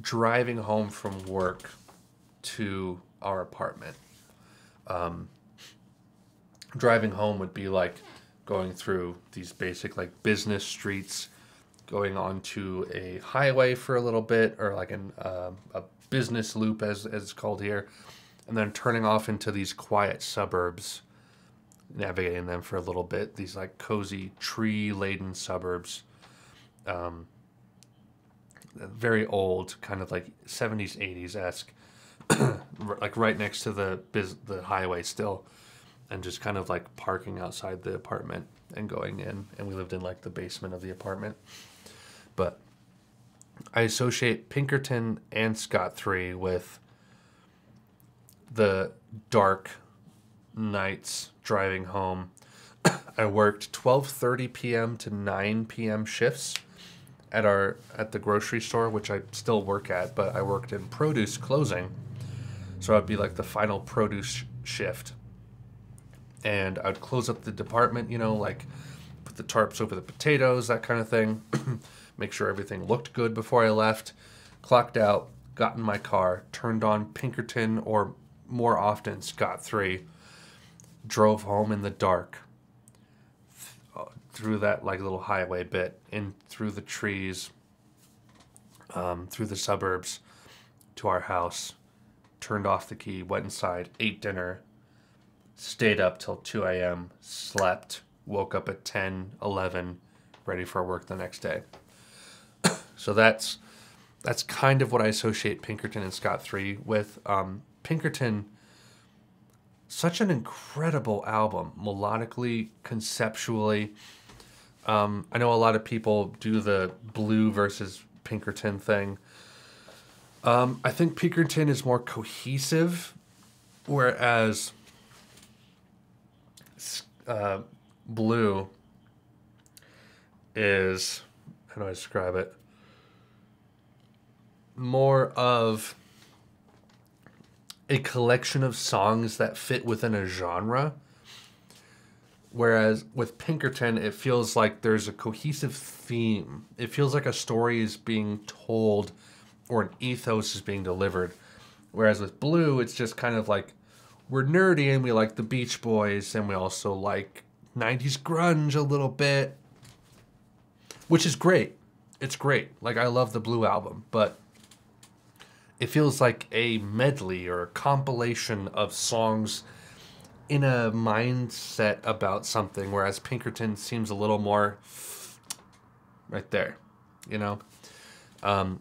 driving home from work to our apartment. Driving home would be like going through these basic like business streets, going onto a highway for a little bit, or like a business loop as it's called here, and then turning off into these quiet suburbs, navigating them for a little bit. These like cozy tree-laden suburbs, very old, kind of like 70s, 80s-esque, like right next to the highway still, and just kind of like parking outside the apartment and going in. And we lived in like the basement of the apartment. But I associate Pinkerton and Scott 3 with the dark nights driving home. I worked 12:30 p.m. to 9 p.m. shifts at the grocery store, which I still work at, but I worked in produce closing. So I'd be like the final produce shift. And I'd close up the department, you know, like put the tarps over the potatoes, that kind of thing. Make sure everything looked good before I left. Clocked out, got in my car, turned on Pinkerton, or more often Scott 3, drove home in the dark through that like little highway bit, in through the trees, through the suburbs to our house, turned off the key, went inside, ate dinner, stayed up till 2 a.m., slept, woke up at 10, 11, ready for work the next day. So that's kind of what I associate Pinkerton and Scott 3 with. Pinkerton, such an incredible album, melodically, conceptually. I know a lot of people do the Blue versus Pinkerton thing. I think Pinkerton is more cohesive, whereas Blue is, how do I describe it? More of a collection of songs that fit within a genre. Whereas with Pinkerton, it feels like there's a cohesive theme. It feels like a story is being told or an ethos is being delivered. Whereas with Blue, it's just kind of like, we're nerdy and we like the Beach Boys and we also like 90s grunge a little bit, which is great. It's great. Like, I love the Blue album, but it feels like a medley or a compilation of songs in a mindset about something, whereas Pinkerton seems a little more right there, you know?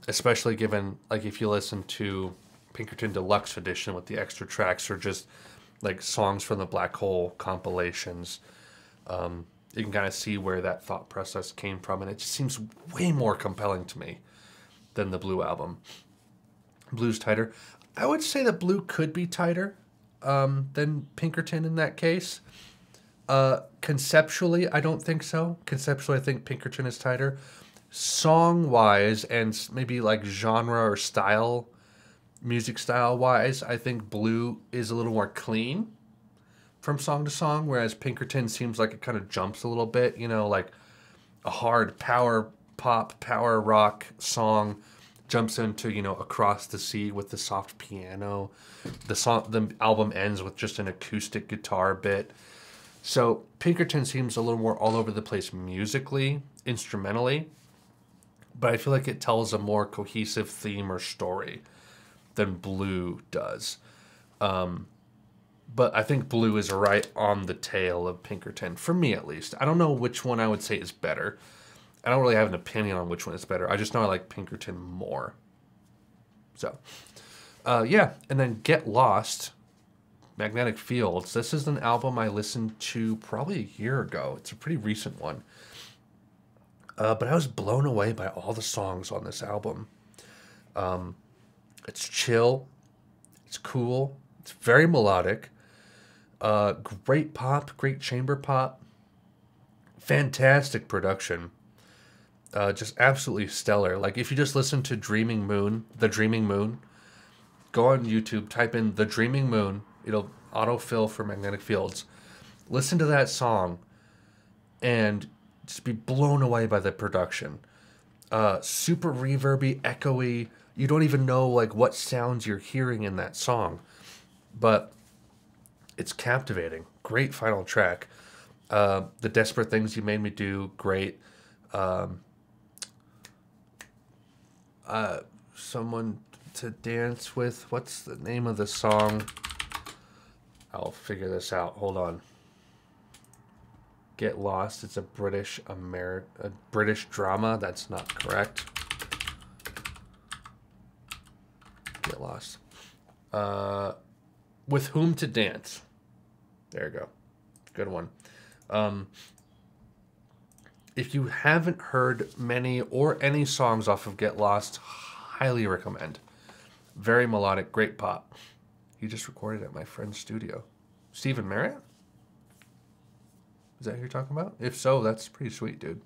Especially given, like, if you listen to Pinkerton Deluxe Edition with the extra tracks or just, like, songs from the Black Hole compilations, you can kind of see where that thought process came from, and it just seems way more compelling to me than the Blue album. Blue's tighter. I would say that Blue could be tighter than Pinkerton in that case. Conceptually, I don't think so. Conceptually, I think Pinkerton is tighter. Song-wise and maybe like genre or style, music style-wise, I think Blue is a little more clean from song to song, whereas Pinkerton seems like it kind of jumps a little bit, you know, like a hard power pop, power rock song jumps into, you know, Across the Sea with the soft piano. The album ends with just an acoustic guitar bit. So Pinkerton seems a little more all over the place musically, instrumentally, but I feel like it tells a more cohesive theme or story than Blue does. But I think Blue is right on the tail of Pinkerton, for me at least. I don't know which one I would say is better. I don't really have an opinion on which one is better. I just know I like Pinkerton more. So, yeah. And then Get Lost, Magnetic Fields. This is an album I listened to probably a year ago. It's a pretty recent one. But I was blown away by all the songs on this album. It's chill. It's cool. It's very melodic. Great pop, great chamber pop. Fantastic production. Just absolutely stellar. Like, if you just listen to The Dreaming Moon, go on YouTube, type in The Dreaming Moon. Autofill for Magnetic Fields. Listen to that song and just be blown away by the production. Super reverby, echoey. You don't even know like what sounds you're hearing in that song, but it's captivating. Great final track. The Desperate Things You Made Me Do, great. Someone to Dance With. What's the name of the song? I'll figure this out. Hold on. Get Lost. It's a British drama. That's not correct. Get Lost. With Whom to Dance. There you go. Good one. If you haven't heard many or any songs off of Get Lost, highly recommend. Very melodic, great pop. He just recorded at my friend's studio. Stephen Merritt? Is that who you're talking about? If so, that's pretty sweet, dude.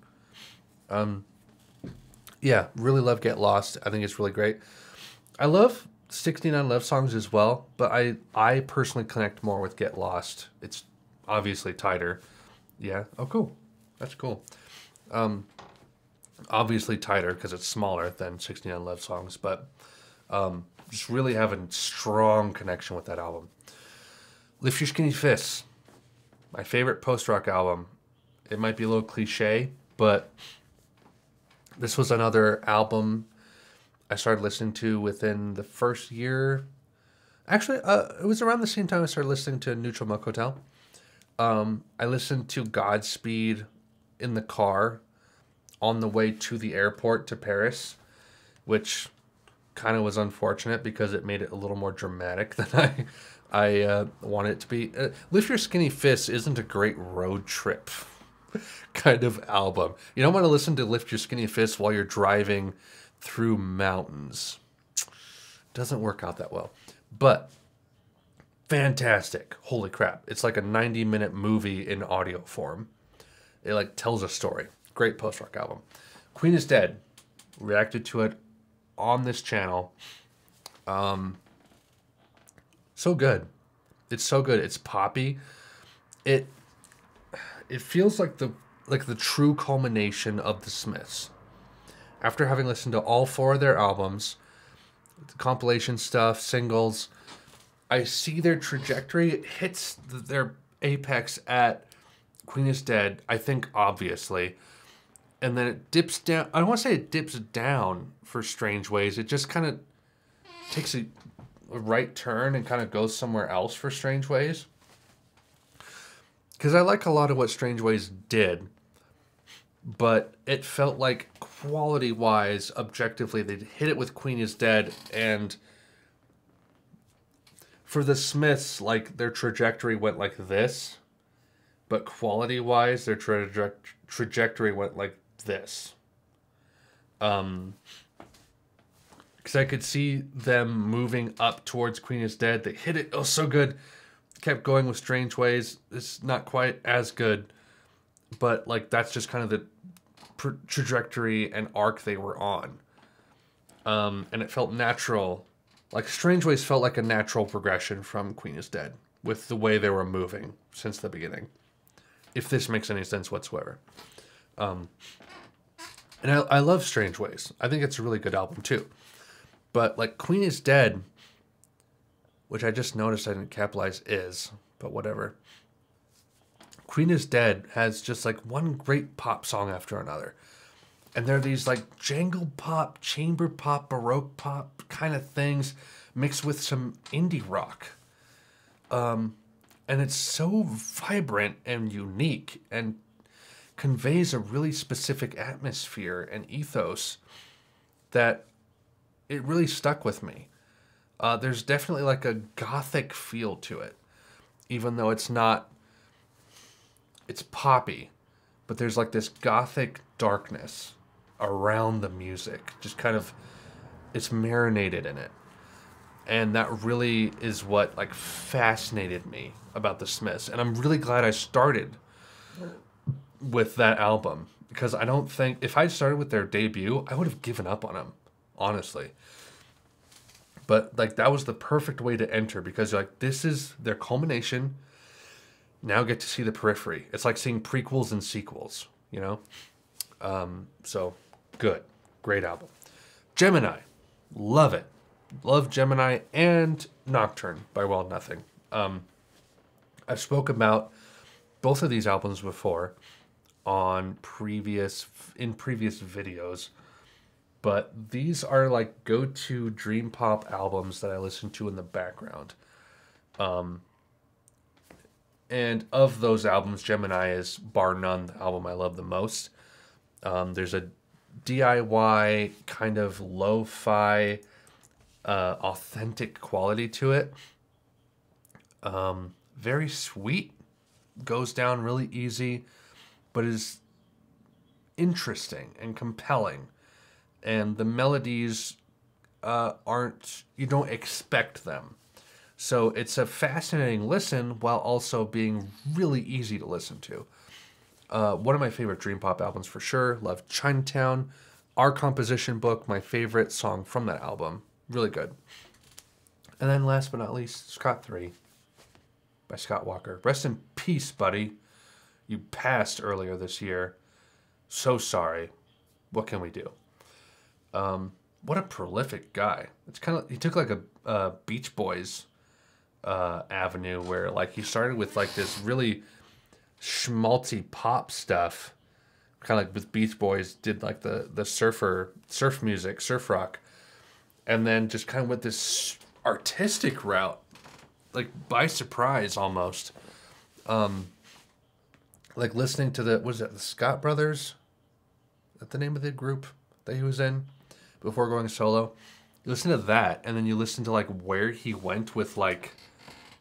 Yeah, really love Get Lost. I think it's really great. I love 69 Love Songs as well, but I personally connect more with Get Lost. It's obviously tighter. Yeah. Oh, cool. That's cool. Obviously tighter because it's smaller than 69 Love Songs, but just really have a strong connection with that album. Lift Your Skinny Fists. My favorite post-rock album. It might be a little cliche, but this was another album I started listening to within the first year. Actually, it was around the same time I started listening to Neutral Milk Hotel. I listened to Godspeed in the car on the way to the airport to Paris, which kind of was unfortunate because it made it a little more dramatic than I wanted it to be. Lift Your Skinny Fists isn't a great road trip kind of album. You don't want to listen to Lift Your Skinny Fists while you're driving through mountains. Doesn't work out that well. But fantastic. Holy crap. It's like a 90-minute movie in audio form. It like tells a story. Great post-rock album. Queen is Dead. Reacted to it on this channel. So good. It's so good. It's poppy. It feels like the true culmination of the Smiths. After having listened to all 4 of their albums, the compilation stuff, singles, I see their trajectory. It hits their apex at Queen is Dead, I think, obviously. And then it dips down. I don't want to say it dips down for Strange Ways. It just kind of takes a right turn and kind of goes somewhere else for Strange Ways. Because I like a lot of what Strange Ways did. But it felt like quality-wise, objectively, they hit it with Queen is Dead. And for the Smiths, like, their trajectory went like this. But quality-wise, their trajectory went like this. Because I could see them moving up towards Queen is Dead. They hit it. Oh, so good. Kept going with Strange Ways. It's not quite as good. But, like, that's just kind of the trajectory and arc they were on. And it felt natural. Like, Strange Ways felt like a natural progression from Queen is Dead with the way they were moving since the beginning. If this makes any sense whatsoever. And I love Strange Ways. I think it's a really good album, too. But, like, Queen is Dead, which I just noticed I didn't capitalize is, but whatever. Queen is Dead has just, like, one great pop song after another. And they're these, like, jangle pop, chamber pop, baroque pop kind of things mixed with some indie rock. And it's so vibrant and unique and conveys a really specific atmosphere and ethos that it really stuck with me. There's definitely like a gothic feel to it, even though it's not, it's poppy, but there's like this gothic darkness around the music, just kind of, it's marinated in it. And that really is what like fascinated me about the Smiths. And I'm really glad I started with that album, because I don't think, if I started with their debut, I would have given up on them, honestly. But like that was the perfect way to enter because you're like, this is their culmination. Now get to see the periphery. It's like seeing prequels and sequels, you know? So good. Great album. Gemini. Love it. Love Gemini and Nocturne by Well Nothing. I've spoken about both of these albums before in previous videos, but these are like go-to dream pop albums that I listen to in the background. And of those albums, Gemini is bar none the album I love the most. There's a DIY kind of lo-fi, authentic quality to it. Very sweet, goes down really easy, but is interesting and compelling. And the melodies you don't expect them. So it's a fascinating listen while also being really easy to listen to. One of my favorite dream pop albums for sure. Love Chinatown. Our Composition Book, my favorite song from that album. Really good. And then last but not least, Scott 3 by Scott Walker. Rest in peace, buddy. You passed earlier this year. So sorry. What can we do? What a prolific guy. It's kind of, he took like a Beach Boys avenue where like he started with like this really schmaltzy pop stuff, kind of like with Beach Boys, did like the surf music, surf rock, and then just kind of went this artistic route, like by surprise almost. Like listening to the Scott Brothers? Is that the name of the group that he was in before going solo? You listen to that, and then you listen to like where he went with like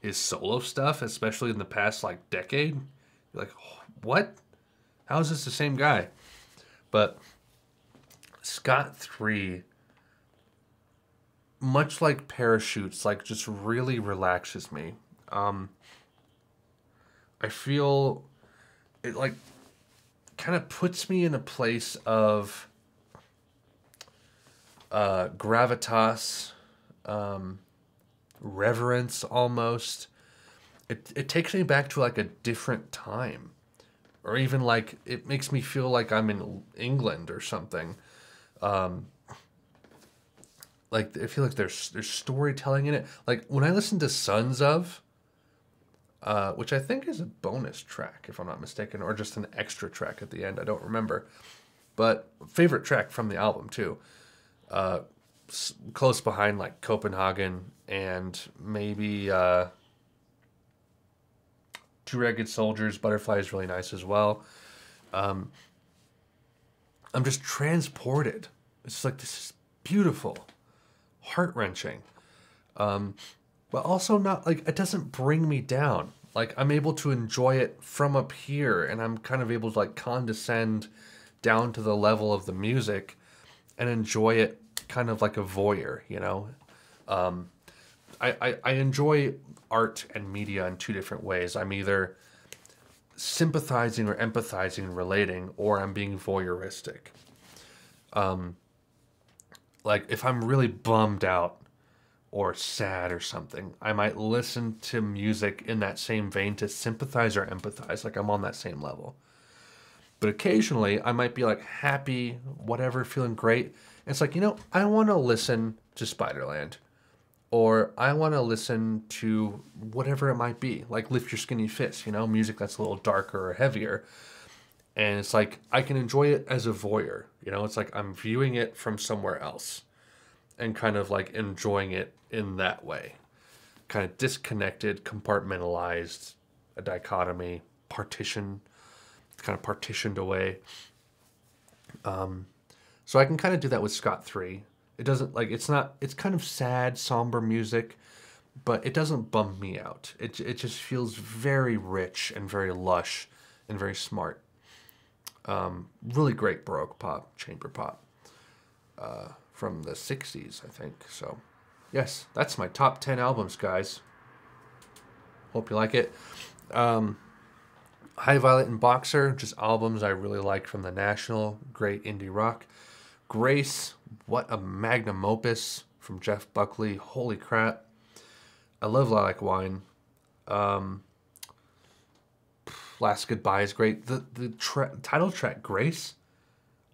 his solo stuff, especially in the past like decade. You're like, what? How is this the same guy? But Scott 3, much like Parachutes, like just really relaxes me. I feel it like kind of puts me in a place of gravitas, reverence almost. It takes me back to like a different time, or even like it makes me feel like I'm in England or something. Like I feel like there's storytelling in it. Like when I listen to Sons of, which I think is a bonus track if I'm not mistaken, or just an extra track at the end. I don't remember, but favorite track from the album too. Close behind like Copenhagen and maybe Two-Legged Soldiers. Butterfly is really nice as well. I'm just transported. It's like this is beautiful, heart-wrenching, but also not like it doesn't bring me down. Like I'm able to enjoy it from up here, and I'm kind of able to like condescend down to the level of the music and enjoy it kind of like a voyeur, you know? I enjoy art and media in two different ways. I'm either sympathizing or empathizing and relating, or I'm being voyeuristic. Like if I'm really bummed out or sad or something, I might listen to music in that same vein to sympathize or empathize, like I'm on that same level. But occasionally I might be like happy, whatever, feeling great. And it's like, you know, I want to listen to Spiderland, or I want to listen to whatever it might be, like Lift Your Skinny Fist, you know, music that's a little darker or heavier. And it's like, I can enjoy it as a voyeur, you know, it's like I'm viewing it from somewhere else and kind of like enjoying it in that way. Kind of disconnected, compartmentalized, a dichotomy, partition, kind of partitioned away. So I can kind of do that with Scott 3. It doesn't like, it's kind of sad, somber music, but it doesn't bum me out. It just feels very rich and very lush and very smart. Really great Baroque pop, chamber pop, from the 60s, I think. So yes, that's my top 10 albums, guys. Hope you like it. High Violet and Boxer, just albums I really liked from the National. Great indie rock. Grace, what a magnum opus. from Jeff Buckley. Holy crap. I love Lilac Wine. Last Goodbye is great. The title track, Grace,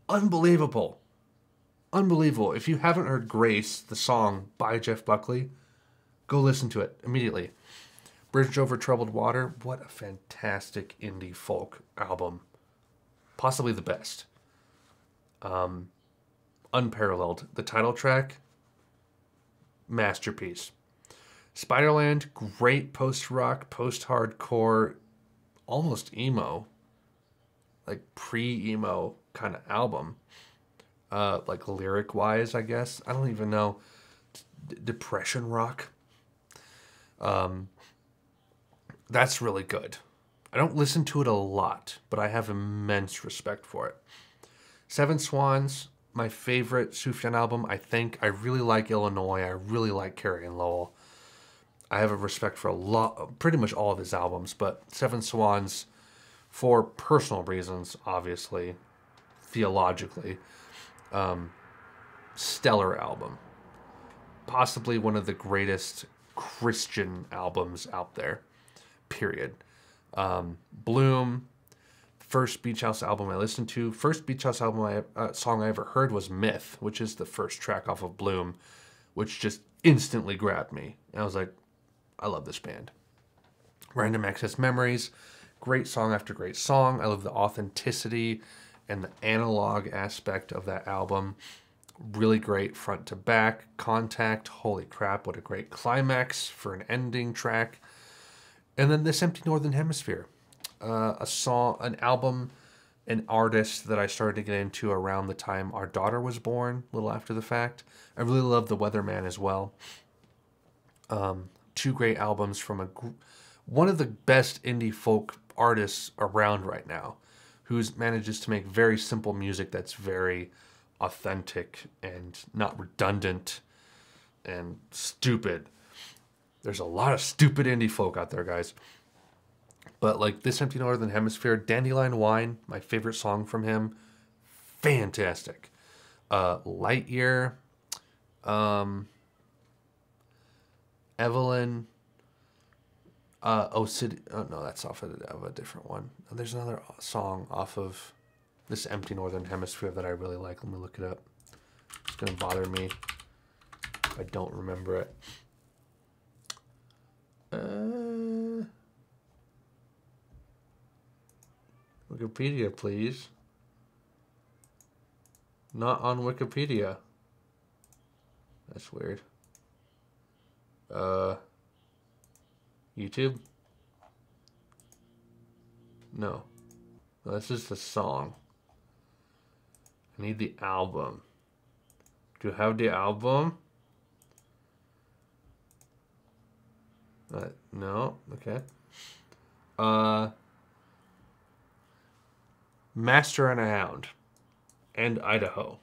unbelievable. Unbelievable. If you haven't heard Grace, the song by Jeff Buckley, go listen to it immediately. Bridge Over Troubled Water, what a fantastic indie folk album. Possibly the best. Unparalleled. The title track, masterpiece. Spiderland, great post-rock, post-hardcore, almost emo, like pre-emo kind of album. Like lyric-wise, I guess. I don't even know. Depression rock. That's really good. I don't listen to it a lot, but I have immense respect for it. Seven Swans, my favorite Sufjan album, I think. I really like Illinois. I really like Carrie and Lowell. I have a respect for pretty much all of his albums, but Seven Swans, for personal reasons, obviously, theologically, stellar album. Possibly one of the greatest Christian albums out there, period. Bloom, first Beach House album I listened to. First Beach House album song I ever heard was Myth, which is the first track off of Bloom, which just instantly grabbed me. And I was like, I love this band. Random Access Memories, great song after great song. I love the authenticity and the analog aspect of that album. Really great front to back. Contact, holy crap, what a great climax for an ending track. And then This Empty Northern Hemisphere, a song, an album, an artist that I started to get into around the time our daughter was born, a little after the fact. I really love The Weatherman as well. Two great albums from one of the best indie folk artists around right now, who manages to make very simple music that's very authentic and not redundant and stupid. There's a lot of stupid indie folk out there, guys. But like This Empty Northern Hemisphere, Dandelion Wine, my favorite song from him, fantastic. Light Evelyn, City. Oh no, that's off of a different one. There's another song off of This Empty Northern Hemisphere that I really like. Let me look it up. It's gonna bother me if I don't remember it. Wikipedia, please. Not on Wikipedia. That's weird. YouTube? No. This is the song. I need the album. Do you have the album? No. Okay. Master and a Hound. And Idaho.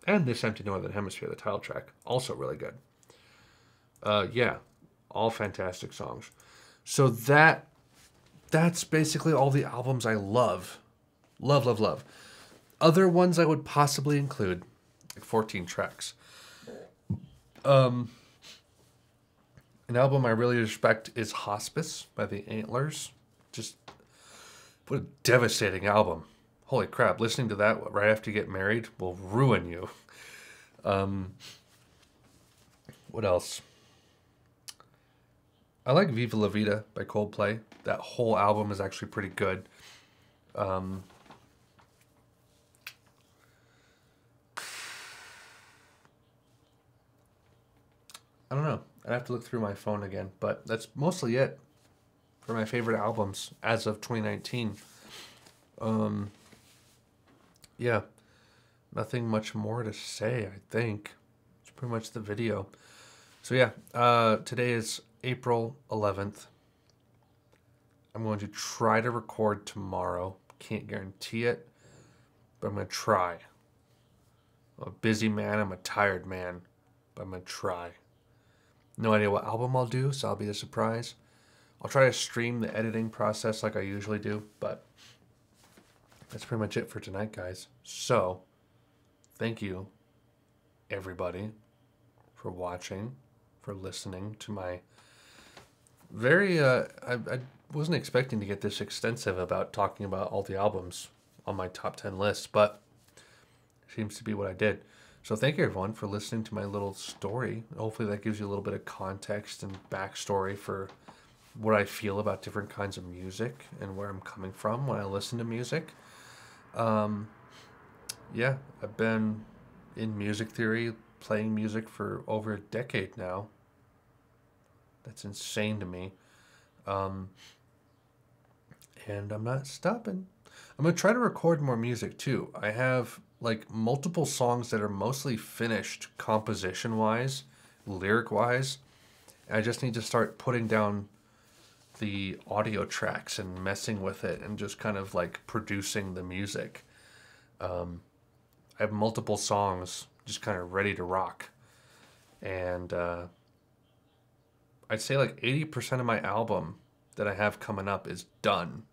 And This Empty Northern Hemisphere, the title track. Also really good. Yeah. All fantastic songs. So that's basically all the albums I love. Love. Other ones I would possibly include, like 14 tracks. An album I really respect is Hospice by the Antlers. Just what a devastating album. Holy crap, listening to that right after you get married will ruin you. What else? I like Viva La Vida by Coldplay. That whole album is actually pretty good. I don't know. I'd have to look through my phone again, but that's mostly it for my favorite albums as of 2019. Yeah, nothing much more to say, I think. It's pretty much the video. So yeah, today is April 11th. I'm going to try to record tomorrow. Can't guarantee it, but I'm going to try. I'm a busy man. I'm a tired man, but I'm going to try. No idea what album I'll do, so I'll be a surprise. I'll try to stream the editing process like I usually do, but that's pretty much it for tonight, guys. So, thank you, everybody. for watching, for listening to my very, I wasn't expecting to get this extensive about talking about all the albums on my top 10 list, but it seems to be what I did. So thank you everyone for listening to my little story. Hopefully that gives you a little bit of context and backstory for what I feel about different kinds of music and where I'm coming from when I listen to music. Yeah, I've been in music theory, playing music for over a decade now. That's insane to me. Um, and I'm not stopping. I'm going to try to record more music too. I have like multiple songs that are mostly finished composition wise, lyric wise. I just need to start putting down the audio tracks and messing with it and just kind of like producing the music. I have multiple songs just kind of ready to rock. And I'd say like 80% of my album that I have coming up is done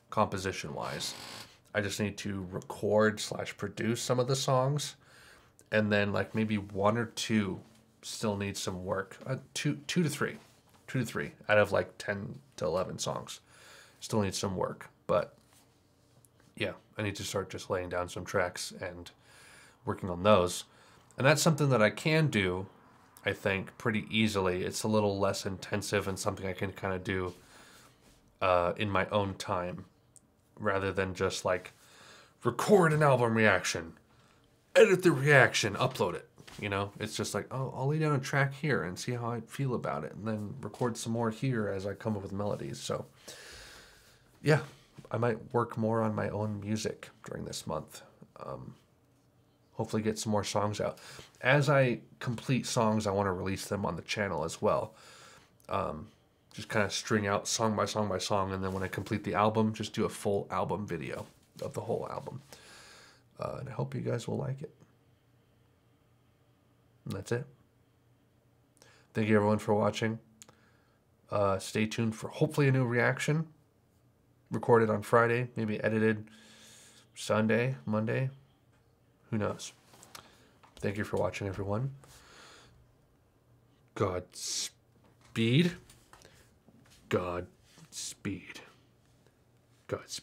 composition wise. I just need to record / produce some of the songs. And then like maybe one or two still need some work. Two to three out of like 10 to 11 songs still need some work. But yeah, I need to start just laying down some tracks and working on those. And that's something that I can do, I think, pretty easily. It's a little less intensive and something I can kind of do in my own time rather than just like record an album reaction, edit the reaction, upload it. You know, it's just like, oh, I'll lay down a track here and see how I feel about it and then record some more here as I come up with melodies. So yeah, I might work more on my own music during this month. Hopefully get some more songs out. As I complete songs, I want to release them on the channel as well. Just kind of string out song by song by song, and then when I complete the album, just do a full album video of the whole album. And I hope you guys will like it. And that's it. Thank you everyone for watching. Stay tuned for hopefully a new reaction. Recorded on Friday, maybe edited Sunday, Monday. Who knows? Thank you for watching, everyone. Godspeed. Godspeed. Godspeed.